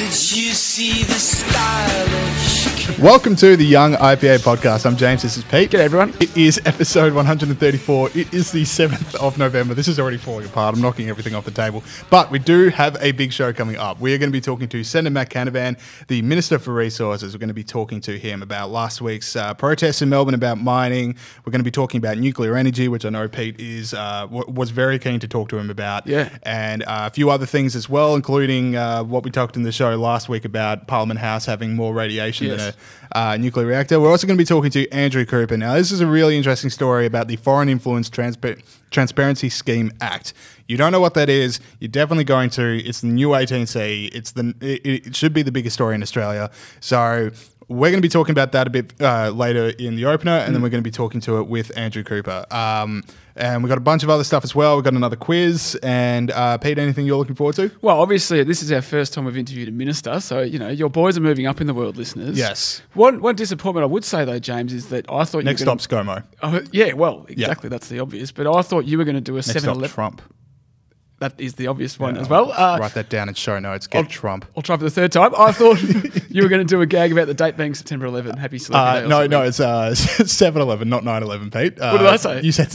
Did you see the stylish? Welcome to the Young IPA podcast. I'm James, this is Pete. G'day everyone. It is episode 134. It is the 7th of November. This is already falling apart. I'm knocking everything off the table. But we do have a big show coming up. We are going to be talking to Senator Matt Canavan, the Minister for Resources. We're going to be talking to him about last week's protests in Melbourne about mining. We're going to be talking about nuclear energy, which I know Pete was very keen to talk to him about. Yeah. And a few other things as well, including what we talked in the show last week about Parliament House having more radiation than a nuclear reactor. We're also going to be talking to Andrew Cooper. Now, this is a really interesting story about the Foreign Influence Transparency Scheme Act. You don't know what that is. You're definitely going to. It's the new 18C. It should be the biggest story in Australia. So we're going to be talking about that a bit later in the opener, and then we're going to be talking to it with Andrew Cooper. And we've got a bunch of other stuff as well. We've got another quiz. And Pete, anything you're looking forward to? Well, obviously, this is our first time we've interviewed a minister, so, you know, your boys are moving up in the world, listeners. Yes. One disappointment I would say, though, James, is that I thought Next stop's ScoMo. Yeah, well, exactly, that's the obvious. But I thought you were going to do a 7-Eleven. Next stop, Trump. That is the obvious one as well. Write that down in show notes. Trump. I'll try for the third time. I thought you were going to do a gag about the date being September 11. Happy Celebrity Day. No, it's 7-Eleven, not 9/11, Pete. What did I say? You said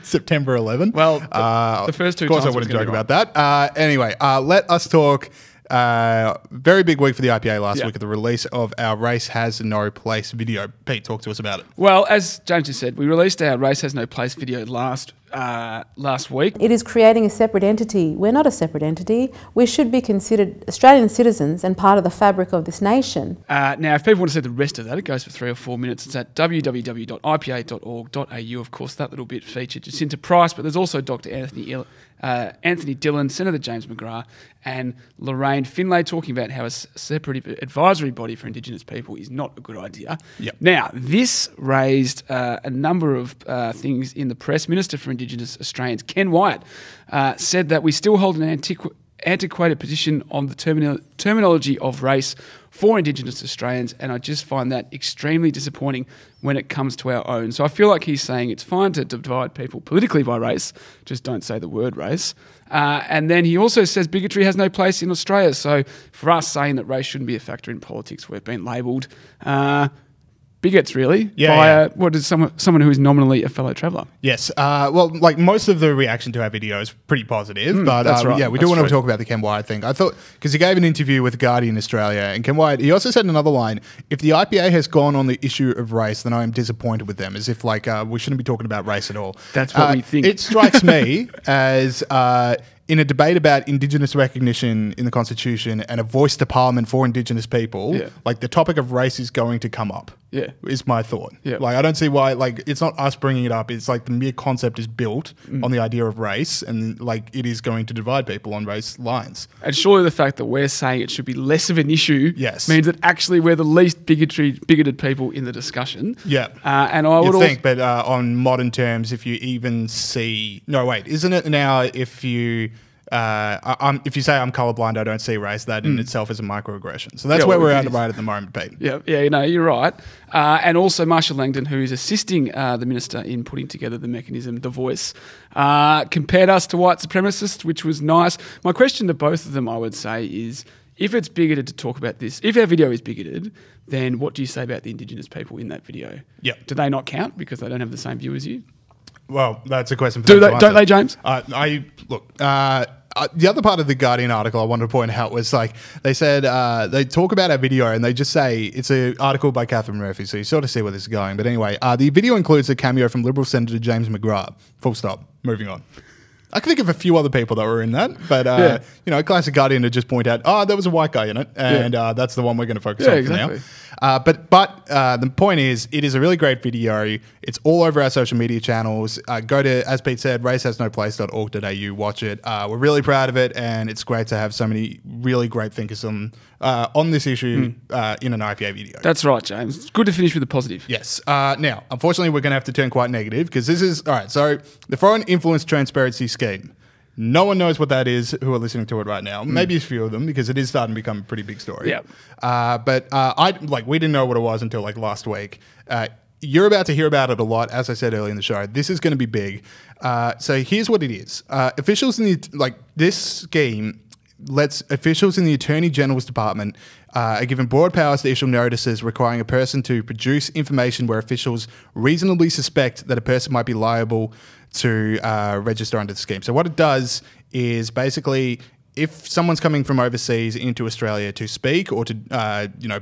September 11. Well, the first two times Of course I wouldn't joke about that. Anyway, let us talk. Very big week for the IPA last week at the release of our Race Has No Place video. Pete, talk to us about it. Well, as James just said, we released our Race Has No Place video last week. It is creating a separate entity. We're not a separate entity. We should be considered Australian citizens and part of the fabric of this nation. Now, if people want to see the rest of that, it goes for 3 or 4 minutes. It's at www.ipa.org.au. Of course, that little bit featured Jacinta Price, but there's also Dr. Anthony Dillon, Senator James McGrath, and Lorraine Finlay talking about how a separate advisory body for Indigenous people is not a good idea. Yep. Now, this raised a number of things in the press. Minister for Indigenous Australians, Ken Wyatt, said that we still hold an antiquated position on the terminology of race for Indigenous Australians, and I just find that extremely disappointing when it comes to our own. So I feel like he's saying it's fine to divide people politically by race, just don't say the word race. And then he also says bigotry has no place in Australia. So for us saying that race shouldn't be a factor in politics, we've been labelled bigots, really, by what is someone who is nominally a fellow traveller. Yes. Well, like most of the reaction to our video is pretty positive, but that's right. Yeah, we do want to talk about the Ken Wyatt thing. I thought, because he gave an interview with Guardian Australia, and Ken Wyatt, he also said another line, if the IPA has gone on the issue of race, then I am disappointed with them, as if like we shouldn't be talking about race at all. That's what we think. It strikes me as in a debate about Indigenous recognition in the Constitution and a voice to Parliament for Indigenous people, like the topic of race is going to come up. Yeah, is my thought. Yeah, like I don't see why. Like it's not us bringing it up. It's like the mere concept is built on the idea of race, and like it is going to divide people on race lines. And surely the fact that we're saying it should be less of an issue, means that actually we're the least bigoted people in the discussion. Yeah, and I would think, but on modern terms, if you even see, isn't it now if you say I'm colourblind, I don't see race, that in itself is a microaggression. So that's where we're at right at the moment, Pete. Yeah, you're right. And also Marshall Langdon, who is assisting the minister in putting together the mechanism, the voice, compared us to white supremacists, which was nice. My question to both of them, I would say, is if it's bigoted to talk about this, if our video is bigoted, then what do you say about the Indigenous people in that video? Yeah. Do they not count because they don't have the same view as you? Well, that's a question for Don't they, James? The other part of the Guardian article I wanted to point out was like they said they talk about our video and they just say it's an article by Catherine Murphy, so you sort of see where this is going. But anyway, the video includes a cameo from Liberal Senator James McGrath. Full stop. Moving on. I can think of a few other people that were in that, but classic Guardian to just point out, there was a white guy in it, and that's the one we're going to focus on for now. But the point is, it is a really great video. It's all over our social media channels. Go to, as Pete said, racehasnoplace.org.au, watch it. We're really proud of it, and it's great to have so many really great thinkers on this issue in an IPA video. That's right, James. It's good to finish with a positive. Yes. Now, unfortunately, we're going to have to turn quite negative because this is, all right, so the Foreign Influence Transparency Scheme. No one knows what that is who are listening to it right now. Maybe a few of them because it is starting to become a pretty big story. Yeah. But we didn't know what it was until like last week. You're about to hear about it a lot, as I said earlier in the show. This is going to be big. So here's what it is. Officials in this scheme lets officials in the Attorney General's Department are given broad powers to issue notices requiring a person to produce information where officials reasonably suspect that a person might be liable to register under the scheme. So what it does is basically, if someone's coming from overseas into Australia to speak or to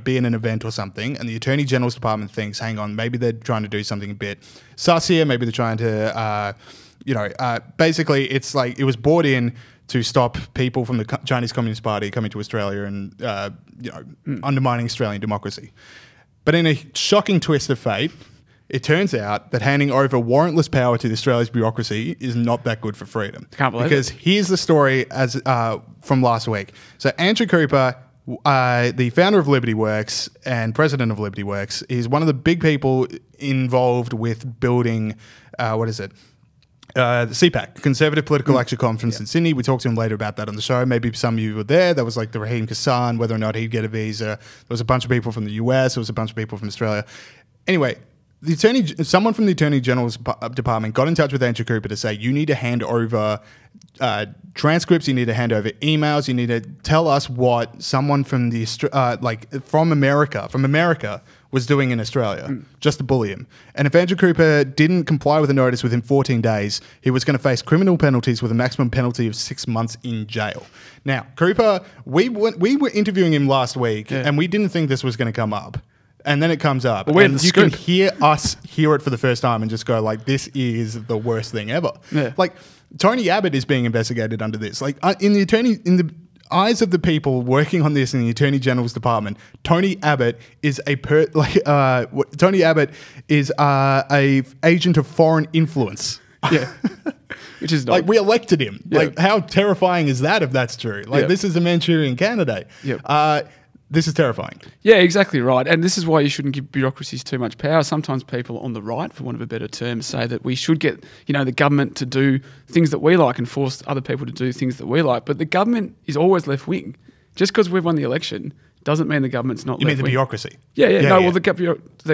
be in an event or something, and the Attorney General's Department thinks, hang on, maybe they're trying to do something a bit sus here, maybe they're trying to, basically it's like it was brought in to stop people from the Chinese Communist Party coming to Australia and undermining Australian democracy. But in a shocking twist of fate, it turns out that handing over warrantless power to Australia's bureaucracy is not that good for freedom. Can't believe because here's the story as from last week. So Andrew Cooper, the founder of Liberty Works and president of Liberty Works, is one of the big people involved with building, the CPAC, Conservative Political Action Conference in Sydney. We talked to him later about that on the show. Maybe some of you were there. There was like the Raheem Kassan, whether or not he'd get a visa. There was a bunch of people from the US. There was a bunch of people from Australia. Anyway, someone from the Attorney General's Department got in touch with Andrew Cooper to say, you need to hand over transcripts, you need to hand over emails, you need to tell us what someone from from America was doing in Australia, just to bully him. And if Andrew Cooper didn't comply with the notice within 14 days, he was going to face criminal penalties with a maximum penalty of 6 months in jail. Now, Cooper, we were interviewing him last week, and we didn't think this was going to come up. And then it comes up, and you can hear it for the first time and just go like, this is the worst thing ever. Yeah. Like, Tony Abbott is being investigated under this. Like, in the eyes of the people working on this in the Attorney General's Department, Tony Abbott is a agent of foreign influence. Yeah. Which is not. Like, we elected him. Yeah. Like, how terrifying is that if that's true? Like, this is a Manchurian candidate. Yep. This is terrifying. Yeah, exactly right. And this is why you shouldn't give bureaucracies too much power. Sometimes people on the right, for want of a better term, say that we should get, the government to do things that we like and force other people to do things that we like. But the government is always left-wing. Just because we've won the election doesn't mean the government's not left-wing. You mean the bureaucracy? Yeah. Well, the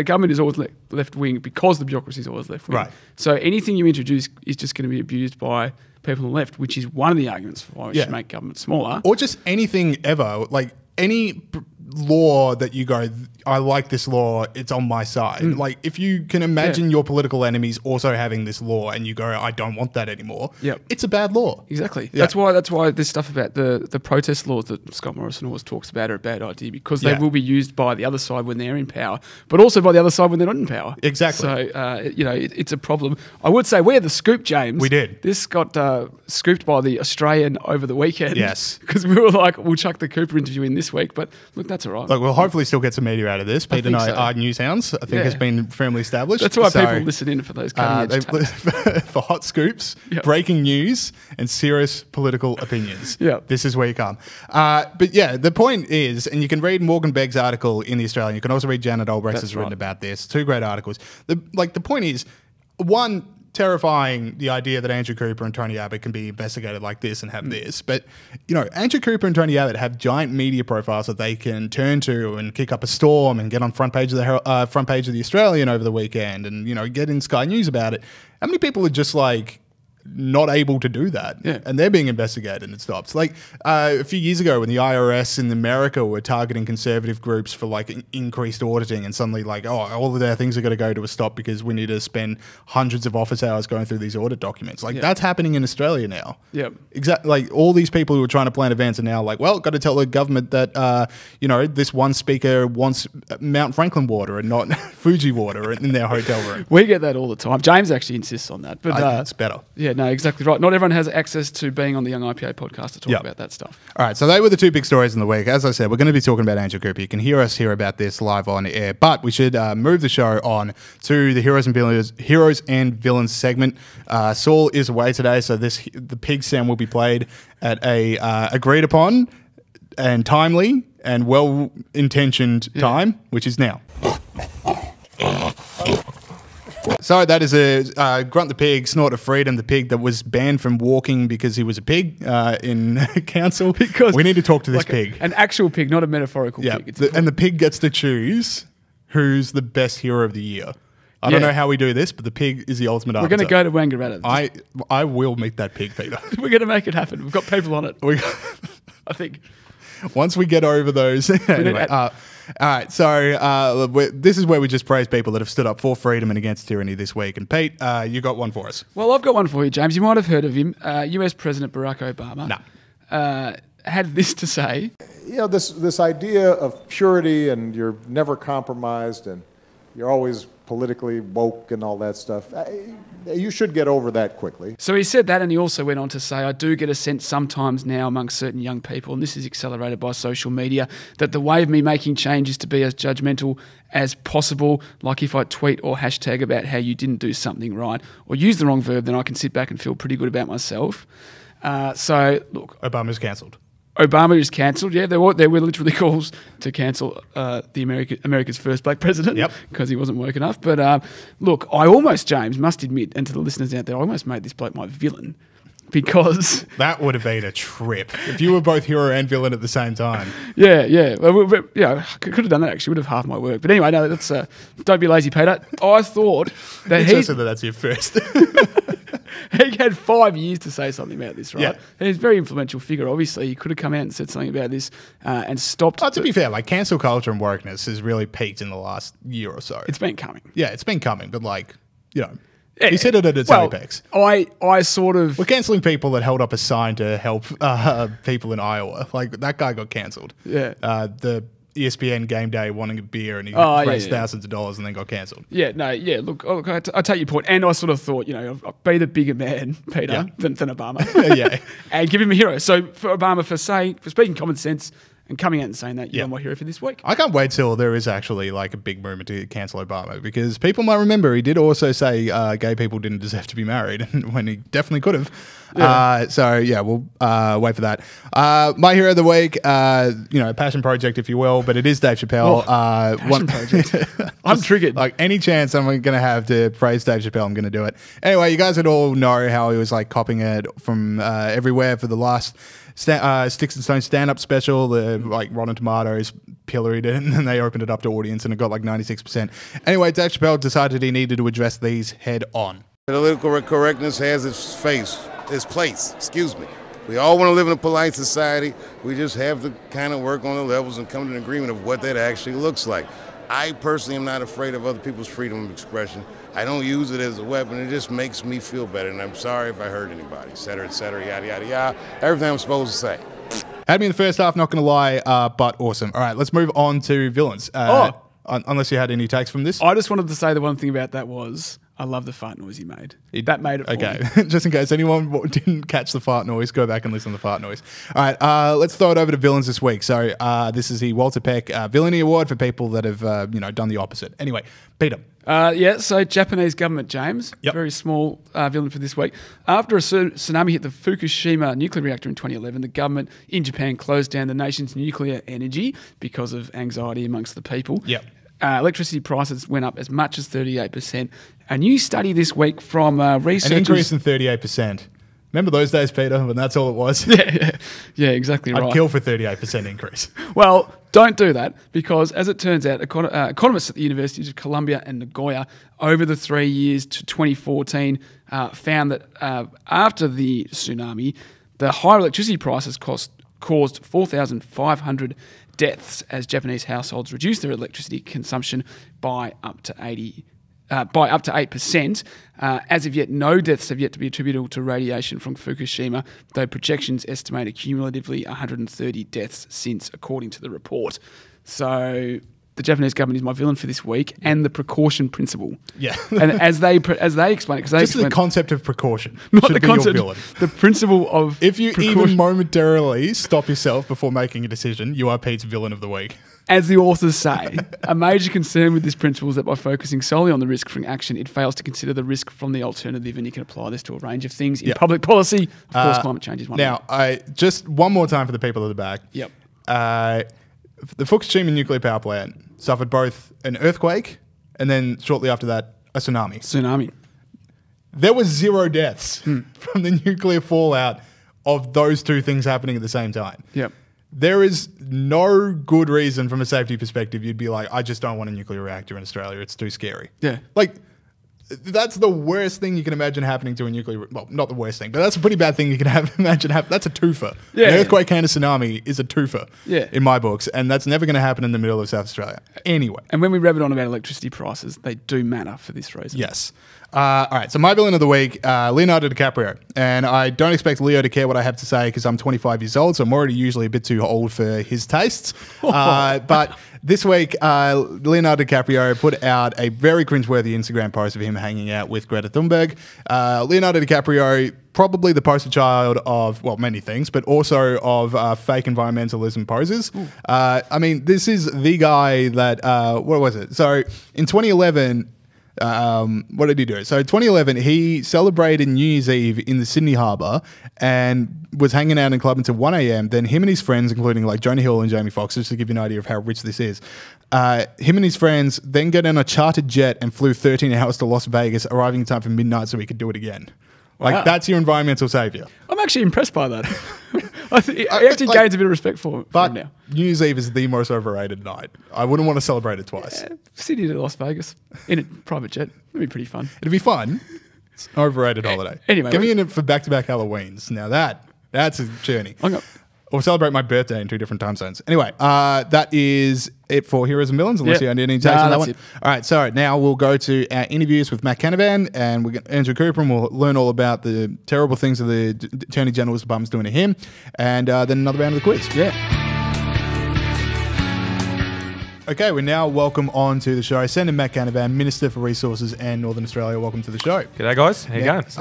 government is always left-wing because the bureaucracy is always left-wing. Right. So anything you introduce is just going to be abused by people on the left, which is one of the arguments for why we should make government smaller. Or just anything ever. Like, any law that you go, I like this law, it's on my side. Like, if you can imagine your political enemies also having this law and you go, I don't want that anymore, it's a bad law. Exactly. Yeah. That's why this stuff about the protest laws that Scott Morrison always talks about are a bad idea, because they will be used by the other side when they're in power, but also by the other side when they're not in power. Exactly. So, it's a problem. I would say we had the scoop, James. We did. This got scooped by the Australian over the weekend. Yes. Because we were like, we'll chuck the Cooper interview in this week, but look, that's all right. Look, we'll hopefully still get some media out of this. Pete and I are news hounds, I think has been firmly established. That's why people listen in for those cutting edge for hot scoops, breaking news, and serious political opinions. This is where you come. But yeah, the point is, and you can read Morgan Begg's article in The Australian. You can also read Janet Olbrecht's has written about this. 2 great articles. The point is, one, terrifying the idea that Andrew Cooper and Tony Abbott can be investigated like this and have this. But, Andrew Cooper and Tony Abbott have giant media profiles that they can turn to and kick up a storm and get on front page of the Australian over the weekend and, get in Sky News about it. How many people are just like not able to do that? And they're being investigated and it stops. Like a few years ago when the IRS in America were targeting conservative groups for like increased auditing, and suddenly like, all of their things are going to go to a stop because we need to spend hundreds of office hours going through these audit documents. Like that's happening in Australia now. Exactly. Like all these people who were trying to plan events are now like, well, got to tell the government that, this one speaker wants Mount Franklin water and not Fuji water in their hotel room. We get that all the time. James actually insists on that. But I think it's better. Yeah, no, exactly right. Not everyone has access to being on the Young IPA podcast to talk about that stuff. All right, so they were the 2 big stories in the week. As I said, we're going to be talking about Andrew Cooper. You can hear us hear about this live on air, but we should move the show on to the Heroes and Villains segment. Saul is away today, so the pig sound will be played at a agreed upon and timely and well-intentioned time, which is now. So that is a Grunt the Pig, Snort of Freedom, the pig that was banned from walking because he was a pig in council. Because we need to talk to this pig. An actual pig, not a metaphorical pig. And the pig gets to choose who's the best hero of the year. I don't know how we do this, but the pig is the ultimate We're going to go to Wangaratta. I will meet that pig, Peter. We're going to make it happen. We've got people on it. I think. Once we get over those. Anyway, all right, so this is where we just praise people that have stood up for freedom and against tyranny this week. And Pete, you got one for us. Well, I've got one for you, James. You might have heard of him. US President Barack Obama had this to say. You know, this idea of purity and you're never compromised and you're always politically woke and all that stuff, you should get over that quickly. So he said that, and he also went on to say, I do get a sense sometimes now amongst certain young people, and this is accelerated by social media, that the way of me making change is to be as judgmental as possible. Like if I tweet or hashtag about how you didn't do something right or use the wrong verb, then I can sit back and feel pretty good about myself. So, look. Obama's cancelled. Obama is cancelled. Yeah, there were literally calls to cancel America's first black president because he wasn't woke enough. But look, I almost, James, must admit, and to the listeners out there, I almost made this bloke my villain because... That would have been a trip if you were both hero and villain at the same time. Yeah. Well, I could have done that, actually. Would have half my work. But anyway, no, that's don't be lazy, Peter. I thought that Interesting that that's your first. He had 5 years to say something about this, right? Yeah. And he's a very influential figure, obviously. He could have come out and said something about this and stopped... To be fair, like cancel culture and wokeness has really peaked in the last year or so. It's been coming. Yeah, it's been coming, but he's hit it at its apex. I sort of... We're cancelling people that held up a sign to help people in Iowa. Like, that guy got cancelled. Yeah. The ESPN game day wanting a beer and he raised thousands of dollars and then got cancelled. Yeah, no, yeah. Look, I take your point. And I sort of thought, I'll be the bigger man, Peter, than Obama. Yeah. And give him a hero. So for Obama, for speaking common sense and coming out and saying that, you're my hero for this week. I can't wait till there is actually like a big movement to cancel Obama because people might remember he did also say gay people didn't deserve to be married when he definitely could have. Yeah. We'll wait for that. My hero of the week, passion project, if you will, but it is Dave Chappelle. Passion project. I'm triggered. Like any chance I'm going to have to praise Dave Chappelle, I'm going to do it. Anyway, you guys would all know how he was like copying it from everywhere for the last Sticks and Stones stand-up special. The like Rotten Tomatoes pilloried it and then they opened it up to audience and it got like 96%. Anyway, Dave Chappelle decided he needed to address these head on. Political correctness has its place, excuse me. We all want to live in a polite society. We just have to kind of work on the levels and come to an agreement of what that actually looks like. I personally am not afraid of other people's freedom of expression. I don't use it as a weapon. It just makes me feel better. And I'm sorry if I hurt anybody, et cetera, yada, yada, yada. Everything I'm supposed to say. Had me in the first half, not going to lie, but awesome. All right, let's move on to villains. Unless you had any takes from this. I just wanted to say the one thing about that was I love the fart noise he made. That made it for me. Just in case anyone didn't catch the fart noise, go back and listen to the fart noise. All right, let's throw it over to villains this week. So this is the Walter Peck Villainy Award for people that have done the opposite. Anyway, Peter. So Japanese government, James, very small villain for this week. After a tsunami hit the Fukushima nuclear reactor in 2011, the government in Japan closed down the nation's nuclear energy because of anxiety amongst the people. Electricity prices went up as much as 38%. A new study this week from researchers... An increase in 38%. Remember those days, Peter, when that's all it was? Yeah, exactly right. I'd kill for 38% increase. Well, don't do that because, as it turns out, economists at the Universities of Columbia and Nagoya over the 3 years to 2014 found that after the tsunami, the higher electricity prices caused 4,500 deaths as Japanese households reduced their electricity consumption by up to 8%. As of yet, no deaths have yet to be attributable to radiation from Fukushima, though projections estimate cumulatively 130 deaths since, according to the report. So the Japanese government is my villain for this week, and the precaution principle. Yeah, and as they explain it, because just the concept of precaution, not should the be concept, your villain. The principle of if you even momentarily stop yourself before making a decision, you are Pete's villain of the week. As the authors say, a major concern with this principle is that by focusing solely on the risk from action, it fails to consider the risk from the alternative, and you can apply this to a range of things in public policy. Of course, climate change is one. Now, just one more time for the people at the back. Yep. The Fukushima nuclear power plant suffered both an earthquake and then shortly after that, a tsunami. There was 0 deaths from the nuclear fallout of those two things happening at the same time. Yep. There is no good reason from a safety perspective you'd be like, I just don't want a nuclear reactor in Australia. It's too scary. Yeah. Like, That's the worst thing you can imagine happening to a nuclear... Well, not the worst thing, but that's a pretty bad thing you can imagine happen. That's a twofer. Yeah. An earthquake and a tsunami is a twofer in my books, and that's never going to happen in the middle of South Australia. Anyway. And when we rabbit on about electricity prices, they do matter for this reason. Yes. All right, so my villain of the week, Leonardo DiCaprio. And I don't expect Leo to care what I have to say because I'm 25 years old, so I'm already usually a bit too old for his tastes. But this week, Leonardo DiCaprio put out a very cringeworthy Instagram post of him hanging out with Greta Thunberg. Leonardo DiCaprio, probably the poster child of, well, many things, but also of fake environmentalism poses. I mean, this is the guy that, what was it? So in 2011... what did he do? So 2011, he celebrated New Year's Eve in the Sydney Harbour and was hanging out in a club until 1 a.m. Then him and his friends, including like Jonah Hill and Jamie Foxx, just to give you an idea of how rich this is, him and his friends then got on a chartered jet and flew 13 hours to Las Vegas, arriving in time for midnight so he could do it again. Like, that's your environmental saviour. I'm actually impressed by that. I actually gains a bit of respect for him now. New Year's Eve is the most overrated night. I wouldn't want to celebrate it twice. Yeah, Sydney to Las Vegas in a private jet. It'd be pretty fun. It'd be fun. It's an overrated holiday. Anyway. Get me in it for back-to-back Halloweens. Now that's a journey. Or celebrate my birthday in 2 different time zones. Anyway, that is it for Heroes and Villains, unless you had any takes on that one. It. All right, so now we'll go to our interviews with Matt Canavan and we'll get Andrew Cooper, and we'll learn all about the terrible things that the Attorney General's Department's doing to him, and then another round of the quiz. Yeah. Okay, we now welcome on to the show Senator Matt Canavan, Minister for Resources and Northern Australia. Welcome to the show. G'day, guys. How you going? It's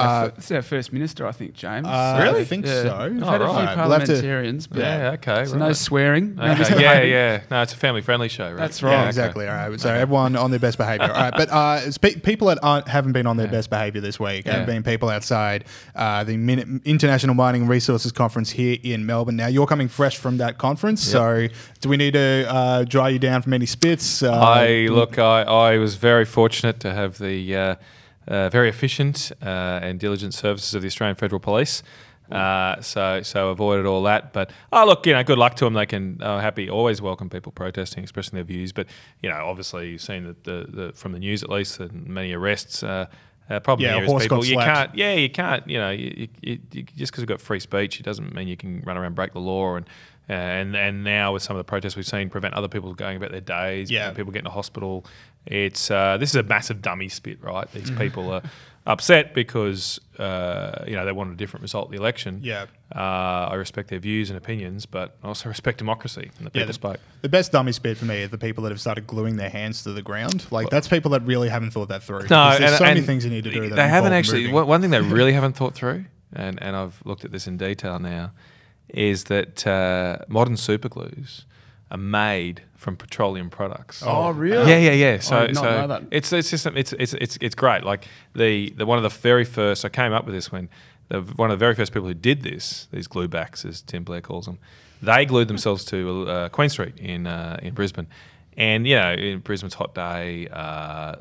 our first minister, I think, James. Really? I think so. We've had a few parliamentarians, but okay. so no swearing. Okay. Yeah. No, it's a family-friendly show, right? That's right. Yeah, exactly. All right. So everyone on their best behaviour. All right. But it's people that haven't been on their best behaviour this week have been people outside the International Mining and Resources Conference here in Melbourne. Now, you're coming fresh from that conference, so do we need to dry you down from any spits? I was very fortunate to have the very efficient and diligent services of the Australian Federal Police. So avoided all that. But good luck to them. They can always welcome people protesting, expressing their views. But obviously you've seen the from the news at least, and many arrests. Problem here is people. You can't. You just because we've got free speech, it doesn't mean you can run around and break the law. And now with some of the protests we've seen prevent other people going about their days, people getting to hospital. It's this is a massive dummy spit, right? These people are upset because they want a different result of the election. I respect their views and opinions, but I also respect democracy and the people spoke. The best dummy spit for me are the people that have stared gluing their hands to the ground. Like, that's people that really haven't thought that through. No, there's so many things you need to do. They haven't actually. One thing they really haven't thought through, and I've looked at this in detail now, is that modern superglues are made from petroleum products. Oh, really? Yeah. So I did not know that. It's great. Like the one of the very first. I came up with this when one of the very first people who did this, these glue backs, as Tim Blair calls them, they glued themselves to Queen Street in Brisbane. And, in Brisbane's hot day,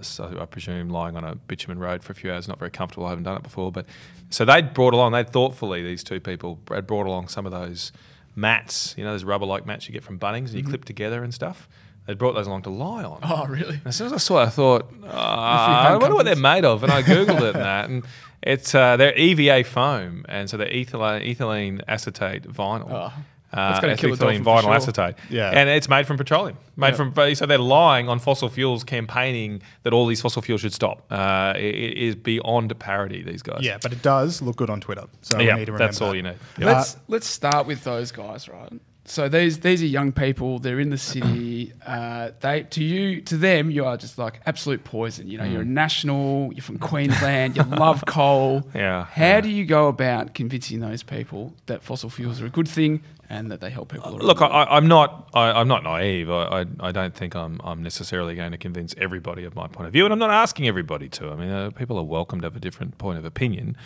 so I presume lying on a bitumen road for a few hours, not very comfortable. I haven't done it before. But so they'd thoughtfully, these two people, had brought along some of those mats, those rubber-like mats you get from Bunnings and you clip together and stuff. They brought those along to lie on. Oh, really? And as soon as I saw it, I thought, I wonder what they're made of. And I Googled it and that. And it's they're EVA foam. And so they're ethylene acetate vinyl. Oh. It's going to kill the vinyl acetate. Yeah. And it's made from petroleum. So they're lying on fossil fuels, campaigning that all these fossil fuels should stop. It is beyond parody, these guys. Yeah, but it does look good on Twitter. So we need to remember that's all you need. Let's start with those guys, right? So these are young people. They're in the city. To them, you are just like absolute poison. You're a national. You're from Queensland. You love coal. How do you go about convincing those people that fossil fuels are a good thing and that they help people? Look, I'm not naive. I don't think I'm necessarily going to convince everybody of my point of view, and I'm not asking everybody to. I mean, people are welcome to have a different point of opinion.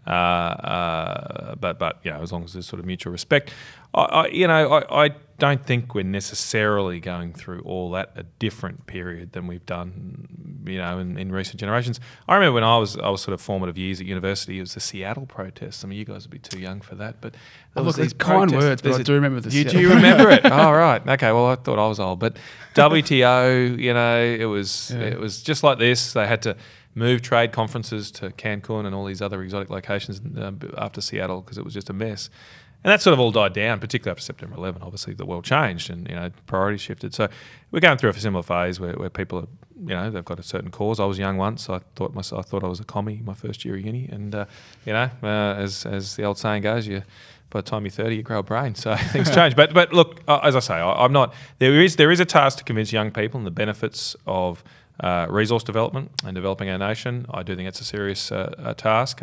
But as long as there's sort of mutual respect, I don't think we're necessarily going through all that a different period than we've done, in recent generations. I remember when I was sort of formative years at university, it was the Seattle protests. I mean, you guys would be too young for that, but these kind words. But I do remember this. Do you remember it? Oh, right. Okay. Well, I thought I was old, but WTO, it was just like this. They had to moved trade conferences to Cancun and all these other exotic locations after Seattle because it was just a mess. And that sort of all died down, particularly after September 11. Obviously, the world changed and, priorities shifted. So we're going through a similar phase where people are, they've got a certain cause. I was young once. I thought I was a commie my first year of uni. And, as the old saying goes, by the time you're 30, you grow a brain. So things change. But look, as I say, I'm not. There is a task to convince young people on the benefits of resource development and developing our nation. I do think it's a serious task.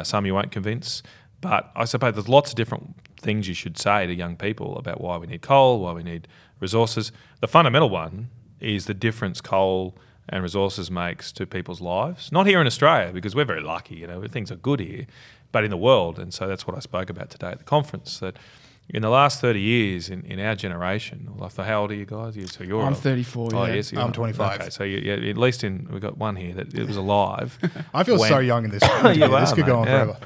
Some you won't convince. But I suppose there's lots of different things you should say to young people about why we need coal, why we need resources. The fundamental one is the difference coal and resources makes to people's lives. Not here in Australia, because we're very lucky, things are good here, but in the world. And so that's what I spoke about today at the conference, that in the last 30 years in our generation, how old are you guys? So you're I'm 34, Oh, yeah. yes, I'm 25. Okay, so at least we've got one here that it was alive. I feel so young in this. This could go on forever.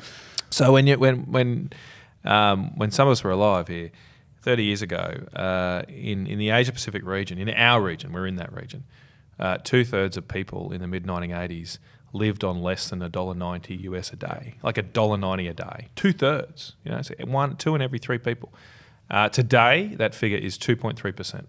So when some of us were alive here 30 years ago, in the Asia Pacific region, in our region, we're in that region, 2/3 of people in the mid-1980s lived on less than $1.90 US a day, like $1.90 a day. 2/3, so 2 in every 3 people. Today, that figure is 2.3%,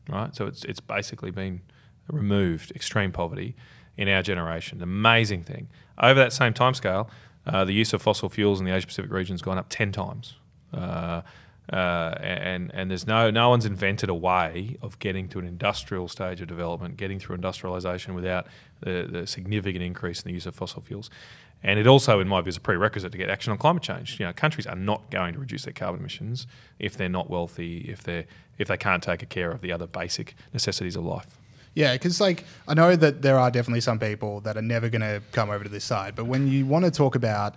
right? So it's basically been removed, extreme poverty in our generation. An amazing thing. Over that same timescale, the use of fossil fuels in the Asia Pacific region has gone up 10 times. And there's no one's invented a way of getting to an industrial stage of development, getting through industrialisation without the significant increase in the use of fossil fuels. And it also, in my view, is a prerequisite to get action on climate change. Countries are not going to reduce their carbon emissions if they're not wealthy, if they can't take care of the other basic necessities of life. Yeah, because I know that there are definitely some people that are never going to come over to this side, but when you want to talk about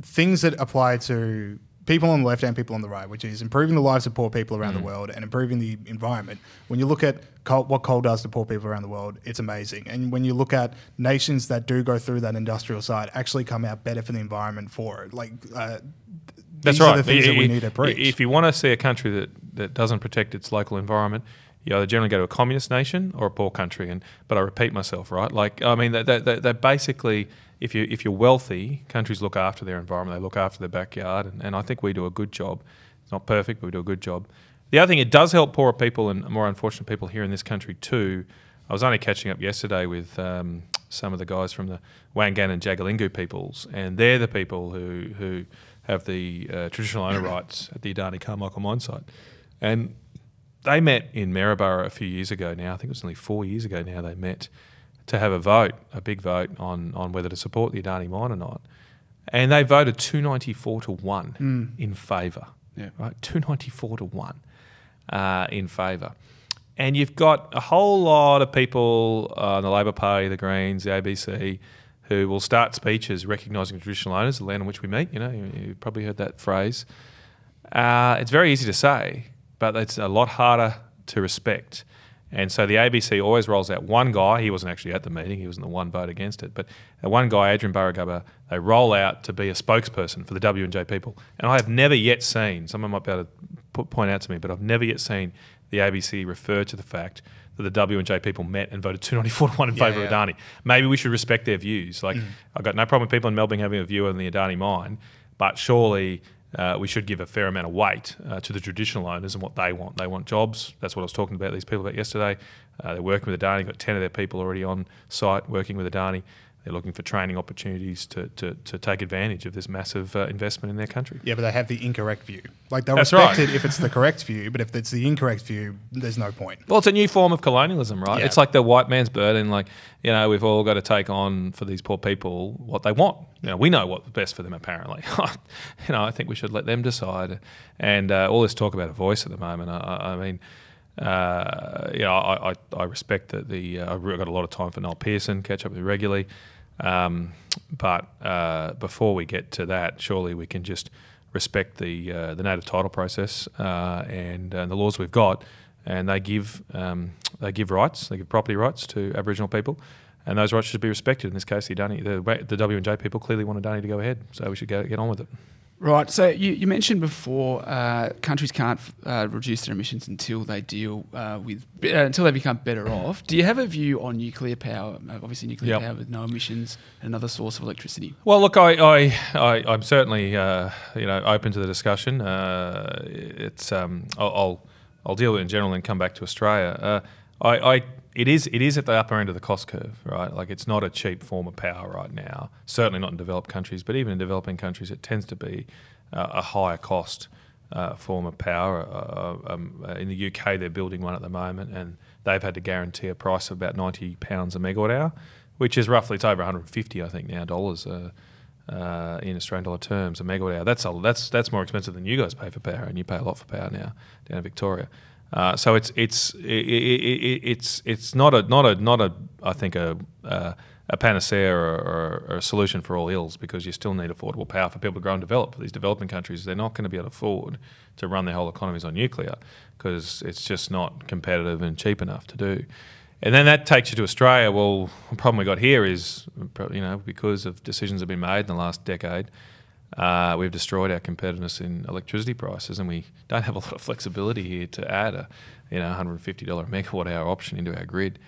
things that apply to people on the left and people on the right, which is improving the lives of poor people around the world and improving the environment, when you look at what coal does to poor people around the world, it's amazing. And when you look at nations that do go through that industrial side, actually come out better for the environment for it. That's these right. are the things that we need to preach. If you want to see a country that doesn't protect its local environment, you either generally go to a communist nation or a poor country. But I repeat myself, right? They basically, if you're wealthy, countries look after their environment, they look after their backyard, and I think we do a good job. It's not perfect, but we do a good job. The other thing, it does help poorer people and more unfortunate people here in this country too. I was only catching up yesterday with some of the guys from the Wangan and Jagalingou peoples, and they're the people who have the traditional owner rights at the Adani Carmichael mine site. And they met in Maryborough a few years ago now. I think it was only 4 years ago now they met to have a big vote on whether to support the Adani mine or not. And they voted 294 to 1 in favour. Yeah. Right? 294 to 1 in favour. And you've got a whole lot of people on the Labor Party, the Greens, the ABC, who will start speeches recognising traditional owners, the land on which we meet. You've probably heard that phrase. It's very easy to say, but it's a lot harder to respect. And so the ABC always rolls out one guy. He wasn't actually at the meeting. He wasn't the one vote against it. But one guy, Adrian Burragubba, they roll out to be a spokesperson for the W&J people. And I have never yet seen, someone might be able to point out to me, but I've never yet seen the ABC refer to the fact that the W&J people met and voted 294 to 1 in favour of Adani. Maybe we should respect their views. I've got no problem with people in Melbourne having a view on the Adani mine, but surely we should give a fair amount of weight to the traditional owners and what they want. They want jobs. That's what I was talking about these people about yesterday. They're working with Adani. Got 10 of their people already on site working with Adani. They're looking for training opportunities to take advantage of this massive investment in their country. Yeah, but they have the incorrect view. They'll That's respect right. it if it's the correct view, but if it's the incorrect view, there's no point. Well, it's a new form of colonialism, right? Yeah. It's like the white man's burden. We've all got to take on for these poor people what they want. We know what's best for them, apparently. I think we should let them decide. And all this talk about a voice at the moment, I respect that I've got a lot of time for Noel Pearson, catch up with him regularly. But before we get to that, surely we can just respect the native title process and the laws we've got, and they give rights, they give property rights to Aboriginal people, and those rights should be respected. In this case, the W&J people clearly want Adani to go ahead, so we should get on with it. Right. So you mentioned before countries can't reduce their emissions until they deal until they become better off. Do you have a view on nuclear power? Obviously, nuclear power with no emissions, another source of electricity. Well, look, I'm certainly open to the discussion. I'll deal with it in general and come back to Australia. It is at the upper end of the cost curve, right? Like, it's not a cheap form of power right now. Certainly not in developed countries, but even in developing countries, it tends to be a higher cost form of power. In the UK, they're building one at the moment, and they've had to guarantee a price of about £90 a megawatt hour, which is roughly, it's over 150, I think now, dollars in Australian dollar terms a megawatt hour. That's more expensive than you guys pay for power, and you pay a lot for power now down in Victoria. So it's not I think a panacea or a solution for all ills, because you still need affordable power for people to grow and develop. For these developing countries, they're not going to be able to afford to run their whole economies on nuclear, because it's just not competitive and cheap enough to do. And then that takes you to Australia. Well, the problem we got here is, because of decisions that have been made in the last decade, we've destroyed our competitiveness in electricity prices, and we don't have a lot of flexibility here to add a $150 megawatt hour option into our grid.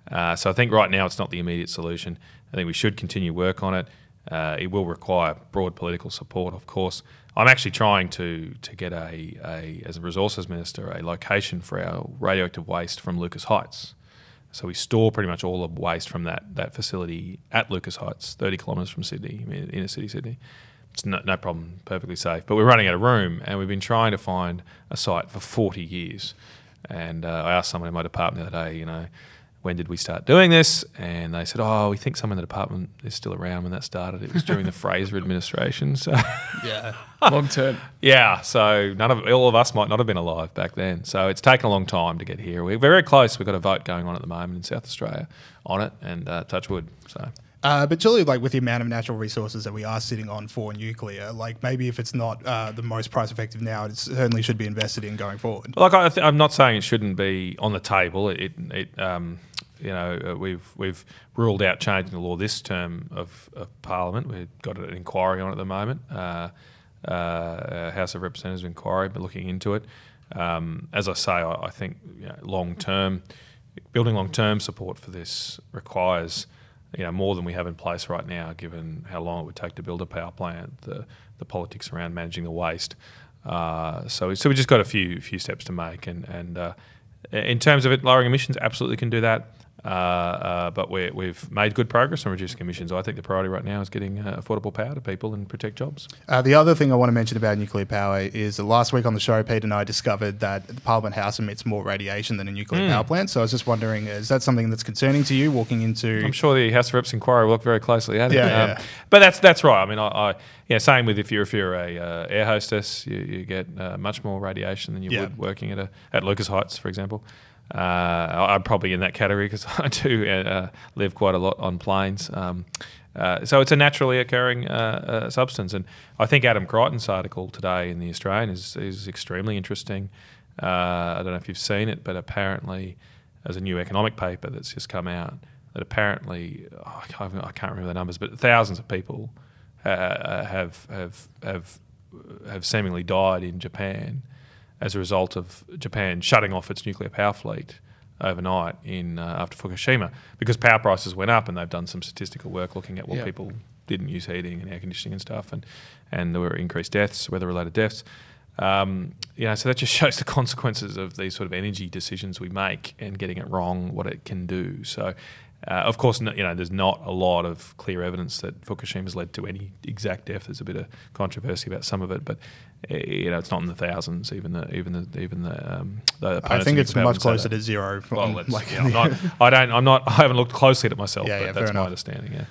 So I think right now it's not the immediate solution. I think we should continue work on it. It will require broad political support, of course. I'm actually trying to get as a resources minister, a location for our radioactive waste from Lucas Heights. So we store pretty much all the waste from that facility at Lucas Heights, 30 kilometres from Sydney, inner city Sydney. It's no problem, perfectly safe. But we're running out of room, and we've been trying to find a site for 40 years. And I asked someone in my department the other day, when did we start doing this? And they said, we think someone in the department is still around when that started. It was during the Fraser administration. So yeah, long term. Yeah, so all of us might not have been alive back then. So it's taken a long time to get here. We're very close. We've got a vote going on at the moment in South Australia on it, and touch wood. So. But surely, like, with the amount of natural resources that we are sitting on for nuclear, like, maybe if it's not the most price effective now, it certainly should be invested in going forward. Like, I'm not saying it shouldn't be on the table. We've ruled out changing the law this term of Parliament. We've got an inquiry on it at the moment, House of Representatives inquiry, but looking into it. As I say, I think building long-term support for this requires more than we have in place right now, given how long it would take to build a power plant, the politics around managing the waste. So we just got a few steps to make, and in terms of it, lowering emissions, absolutely can do that. But we've made good progress on reducing emissions. I think the priority right now is getting affordable power to people and protect jobs. The other thing I want to mention about nuclear power is that last week on the show, Pete and I discovered that the Parliament House emits more radiation than a nuclear power plant. So I was just wondering, is that something that's concerning to you walking into... I'm sure the House of Reps inquiry will look very closely at it. Yeah. But that's right. I mean, same with if you're a air hostess, you get much more radiation than you would working at Lucas Heights, for example. I'm probably in that category because I do live quite a lot on planes. So it's a naturally occurring substance. And I think Adam Crichton's article today in The Australian is extremely interesting. I don't know if you've seen it, but apparently there's a new economic paper that's just come out that apparently, I can't remember the numbers, but thousands of people have seemingly died in Japan as a result of Japan shutting off its nuclear power fleet overnight after Fukushima, because power prices went up, and they've done some statistical work looking at what people didn't use heating and air conditioning and stuff, and there were increased deaths, weather-related deaths. So that just shows the consequences of these sort of energy decisions we make and getting it wrong, what it can do. So, of course, there's not a lot of clear evidence that Fukushima has led to any exact death. There's a bit of controversy about some of it, but it's not in the thousands. Even the I think it's much closer to zero. I haven't looked closely at it myself, but that's my understanding.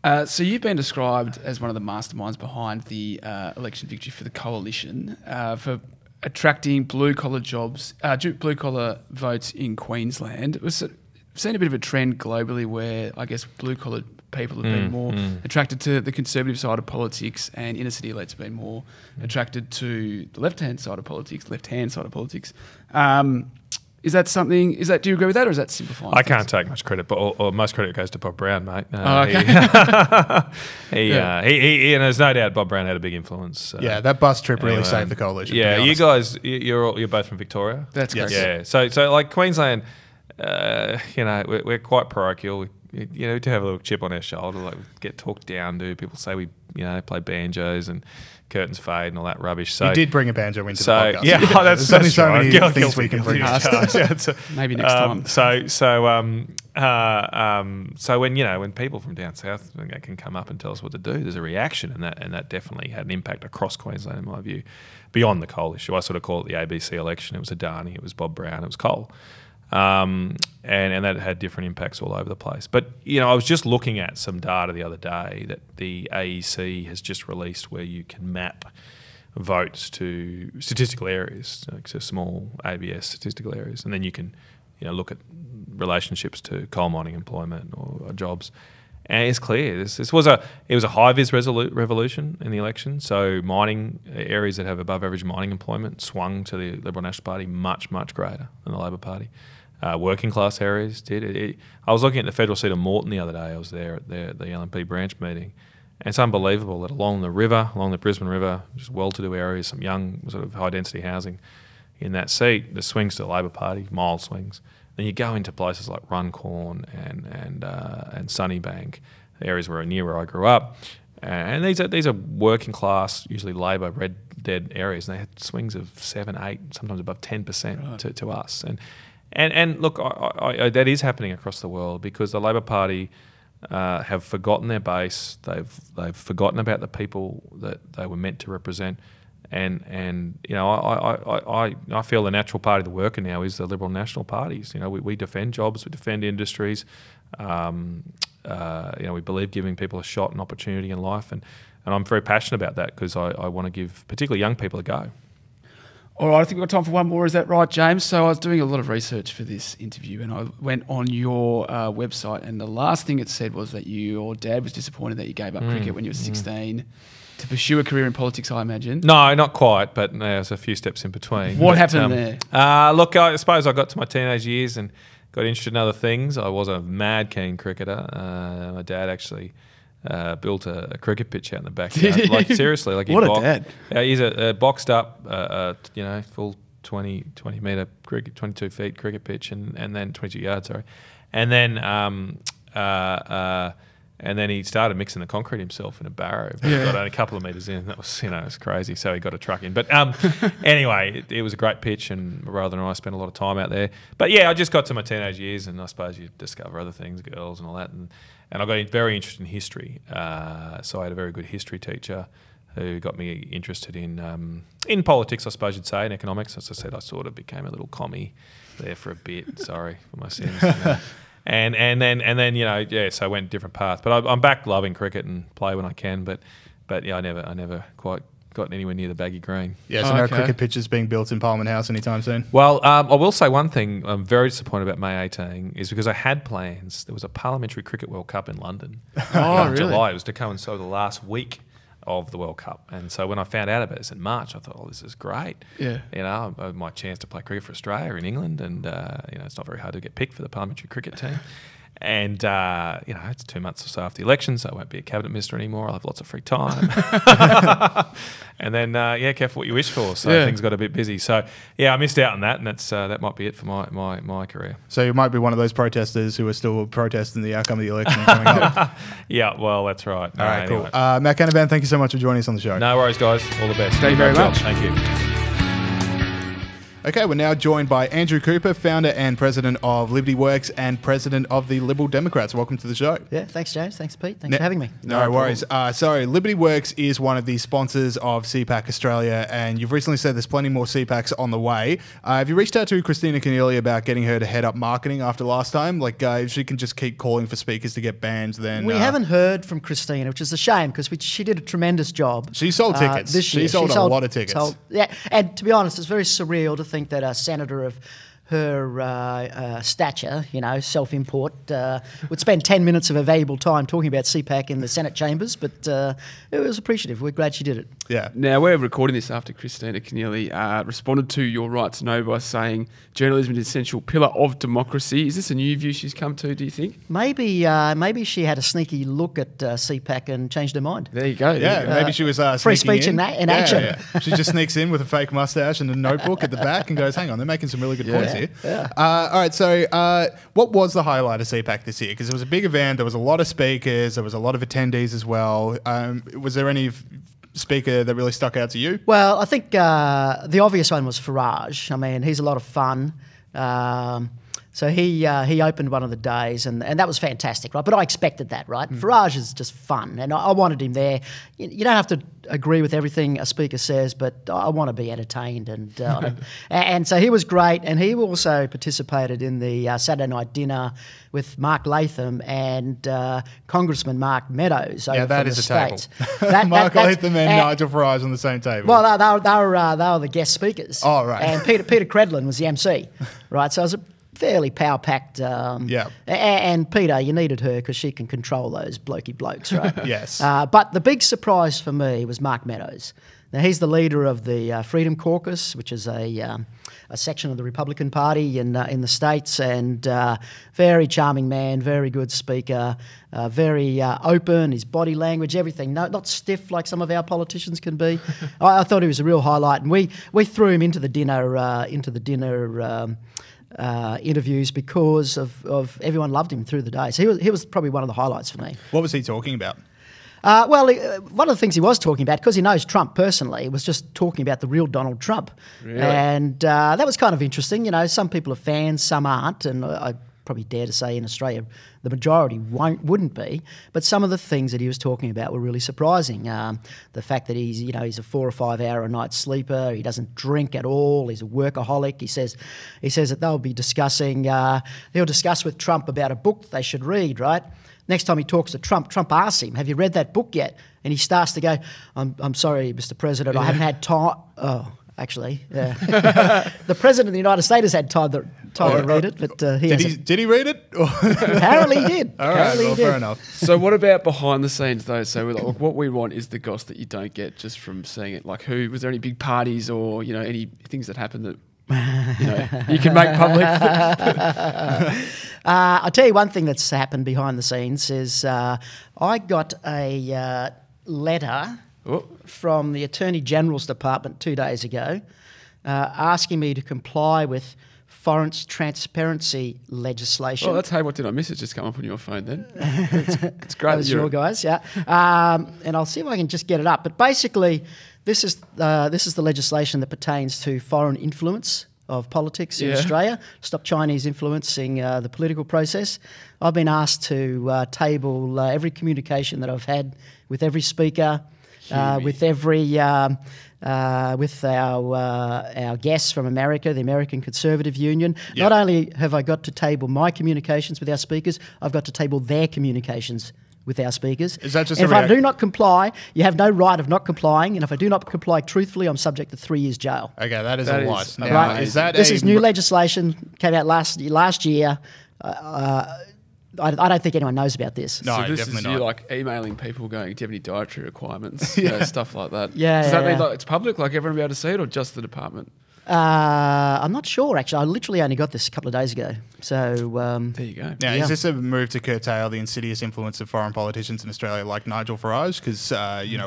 Yeah. So you've been described as one of the masterminds behind the election victory for the coalition for attracting blue-collar jobs, blue-collar votes in Queensland. We've seen a bit of a trend globally where I guess blue-collar people have been more attracted to the conservative side of politics, and inner-city elites have been more attracted to the left-hand side of politics. Is that something? Do you agree with that, or is that simplifying? I can't take much credit, but or most credit goes to Bob Brown, mate. Okay. He, and there's no doubt Bob Brown had a big influence. That bus trip really saved the coalition. Yeah, you guys, you're both from Victoria. That's correct. Yeah, so like Queensland, we're quite parochial. We do have a little chip on our shoulder, like we get talked down to. People say we, play banjos and curtains fade and all that rubbish. So you did bring a banjo into the podcast. Yeah, that's only so right. many things we can bring past us. Maybe next time. So when people from down south can come up and tell us what to do, there's a reaction, and that definitely had an impact across Queensland, in my view, beyond the coal issue. I sort of call it the ABC election. It was Adani, it was Bob Brown, it was coal. And that had different impacts all over the place. But, I was just looking at some data the other day that the AEC has just released where you can map votes to statistical areas, so small ABS statistical areas, and then you can look at relationships to coal mining employment or jobs. And it's clear it was a high-vis revolution in the election. So mining areas that have above-average mining employment swung to the Liberal National Party much, much greater than the Labor Party. Working class areas did. I was looking at the federal seat of Moreton the other day. I was there at the LNP branch meeting. And it's unbelievable that along the Brisbane River, just well-to-do areas, some young sort of high-density housing in that seat, the swings to the Labor Party, mild swings. Then you go into places like Runcorn and Sunnybank, areas near where I grew up. And these are working class, usually Labor, red dead areas. And they had swings of 7, 8, sometimes above 10% to us. And look, that is happening across the world because the Labor Party have forgotten their base. They've forgotten about the people that they were meant to represent. And I feel the natural party of the worker now is the Liberal National parties. We defend jobs, we defend industries. We believe giving people a shot and opportunity in life, and I'm very passionate about that because I want to give particularly young people a go. All right, I think we've got time for one more. Is that right, James? So I was doing a lot of research for this interview, and I went on your website, and the last thing it said was that your dad was disappointed that you gave up cricket when you were 16 to pursue a career in politics, I imagine. No, not quite, but there's a few steps in between. What happened there? Look, I suppose I got to my teenage years and got interested in other things. I was a mad keen cricketer. My dad actually built a cricket pitch out in the backyard. Like seriously, like what a dad! He's a boxed up, full 20 metre cricket, 22 feet cricket pitch, and then 22 yards, sorry, and then he started mixing the concrete himself in a barrow. But he got only a couple of metres in. That was, it was crazy. So he got a truck in. But anyway, it was a great pitch, and my brother and I spent a lot of time out there. But yeah, I just got to my teenage years, and I suppose you discover other things, girls and all that. And I got very interested in history. So I had a very good history teacher who got me interested in politics, I suppose you'd say, and economics. As I said, I sort of became a little commie there for a bit. Sorry for my sins. And then so I went a different path. But I'm back loving cricket and play when I can. But yeah, I never quite got anywhere near the baggy green. Yeah, so no cricket pitches being built in Parliament House anytime soon? Well, I will say one thing I'm very disappointed about May 18 is because I had plans. There was a Parliamentary Cricket World Cup in London in July. It was to coincide with the last week of the World Cup. And so when I found out about this in March, I thought, this is great. Yeah. My chance to play cricket for Australia in England, and it's not very hard to get picked for the Parliamentary Cricket team. And, it's 2 months or so after the election, so I won't be a cabinet minister anymore. I'll have lots of free time. And then, careful what you wish for. So things got a bit busy. So, I missed out on that, and that might be it for my career. So you might be one of those protesters who are still protesting the outcome of the election coming up. Yeah, well, that's right. All right, cool. Matt Canavan, thank you so much for joining us on the show. No worries, guys. All the best. Thank you very much. Thank you. Okay, we're now joined by Andrew Cooper, founder and president of Liberty Works and president of the Liberal Democrats. Welcome to the show. Yeah, thanks, James. Thanks, Pete. Thanks for having me. No worries. So Liberty Works is one of the sponsors of CPAC Australia, and you've recently said there's plenty more CPACs on the way. Have you reached out to Christina Keneally about getting her to head up marketing after last time? Like, if she can just keep calling for speakers to get banned, then... We haven't heard from Christina, which is a shame, because she did a tremendous job. She sold tickets. She sold a lot of tickets. And to be honest, it's very surreal to think that a senator of her stature, self-import, would spend 10 minutes of her valuable time talking about CPAC in the Senate chambers, but it was appreciative. We're glad she did it. Yeah. Now, we're recording this after Christina Keneally responded to your right to know by saying journalism is an essential pillar of democracy. Is this a new view she's come to, do you think? Maybe she had a sneaky look at CPAC and changed her mind. There you go. Yeah, maybe she was free sneaking speech in action. Yeah. She just sneaks in with a fake mustache and a notebook at the back and goes, hang on, they're making some really good points here. Yeah. All right, so what was the highlight of CPAC this year? Because it was a big event, there was a lot of speakers, there was a lot of attendees as well. Was there any speaker that really stuck out to you? Well, I think the obvious one was Farage. I mean, he's a lot of fun. So he opened one of the days, and that was fantastic, right? But I expected that, right? Farage is just fun, and I wanted him there. You don't have to agree with everything a speaker says, but I want to be entertained, and so he was great. And he also participated in the Saturday night dinner with Mark Latham and Congressman Mark Meadows. Yeah, that is a table. Mark Latham and Nigel Farage on the same table. Well, they were the guest speakers. Oh, right. And Peter Credlin was the MC, right? So it was a fairly power-packed. And Peter, you needed her because she can control those blokey blokes, right? Yes. But the big surprise for me was Mark Meadows. Now, he's the leader of the Freedom Caucus, which is a section of the Republican Party in the States, and very charming man, very good speaker, very open, his body language, everything, not stiff like some of our politicians can be. I thought he was a real highlight, and we threw him into the dinner interviews because of everyone loved him through the day. So he was probably one of the highlights for me. What was he talking about? One of the things he was talking about, because he knows Trump personally, was just talking about the real Donald Trump. Really? And that was kind of interesting. Some people are fans, some aren't, and I probably dare to say in Australia the majority wouldn't be. But some of the things that he was talking about were really surprising. The fact that he's a 4 or 5 hour a night sleeper, he doesn't drink at all, he's a workaholic. He says that they'll be discussing, he'll discuss with Trump about a book that they should read, right? Next time he talks to Trump asks him, have you read that book yet? And he starts to go, I'm sorry, Mr. President, I haven't had time. Oh, actually, the President of the United States has had time to read it, but he hasn't. Did he read it? Apparently he did. All right, well, fair enough. So what about behind the snes, though? So like, what we want is the goss that you don't get just from seeing it. Like, was there any big parties or, any things that happened that you can make public? I'll tell you one thing that's happened behind the scenes is I got a letter from the Attorney General's Department 2 days ago asking me to comply with foreign transparency legislation. Oh, hey, what did I miss? It's just come up on your phone then. It's great. That was your guys, yeah. And I'll see if I can just get it up. But basically, this is the legislation that pertains to foreign influence of politics in Australia, stop Chinese influencing the political process. I've been asked to table every communication that I've had with every speaker, with our guests from America, the American Conservative Union. Yep. Not only have I got to table my communications with our speakers, I've got to table their communications with our speakers. Is that just if I do not comply, you have no right of not complying, and if I do not comply truthfully, I'm subject to 3 years jail. Okay, that is a lot. Now, right? This is new legislation, came out last year. I don't think anyone knows about this. No, so this definitely is not. You like emailing people going, do you have any dietary requirements? Stuff like that. Yeah. Does that mean like it's public, like everyone will be able to see it, or just the department? I'm not sure, actually. I literally only got this a couple of days ago. So there you go. Now, is this a move to curtail the insidious influence of foreign politicians in Australia like Nigel Farage? Because,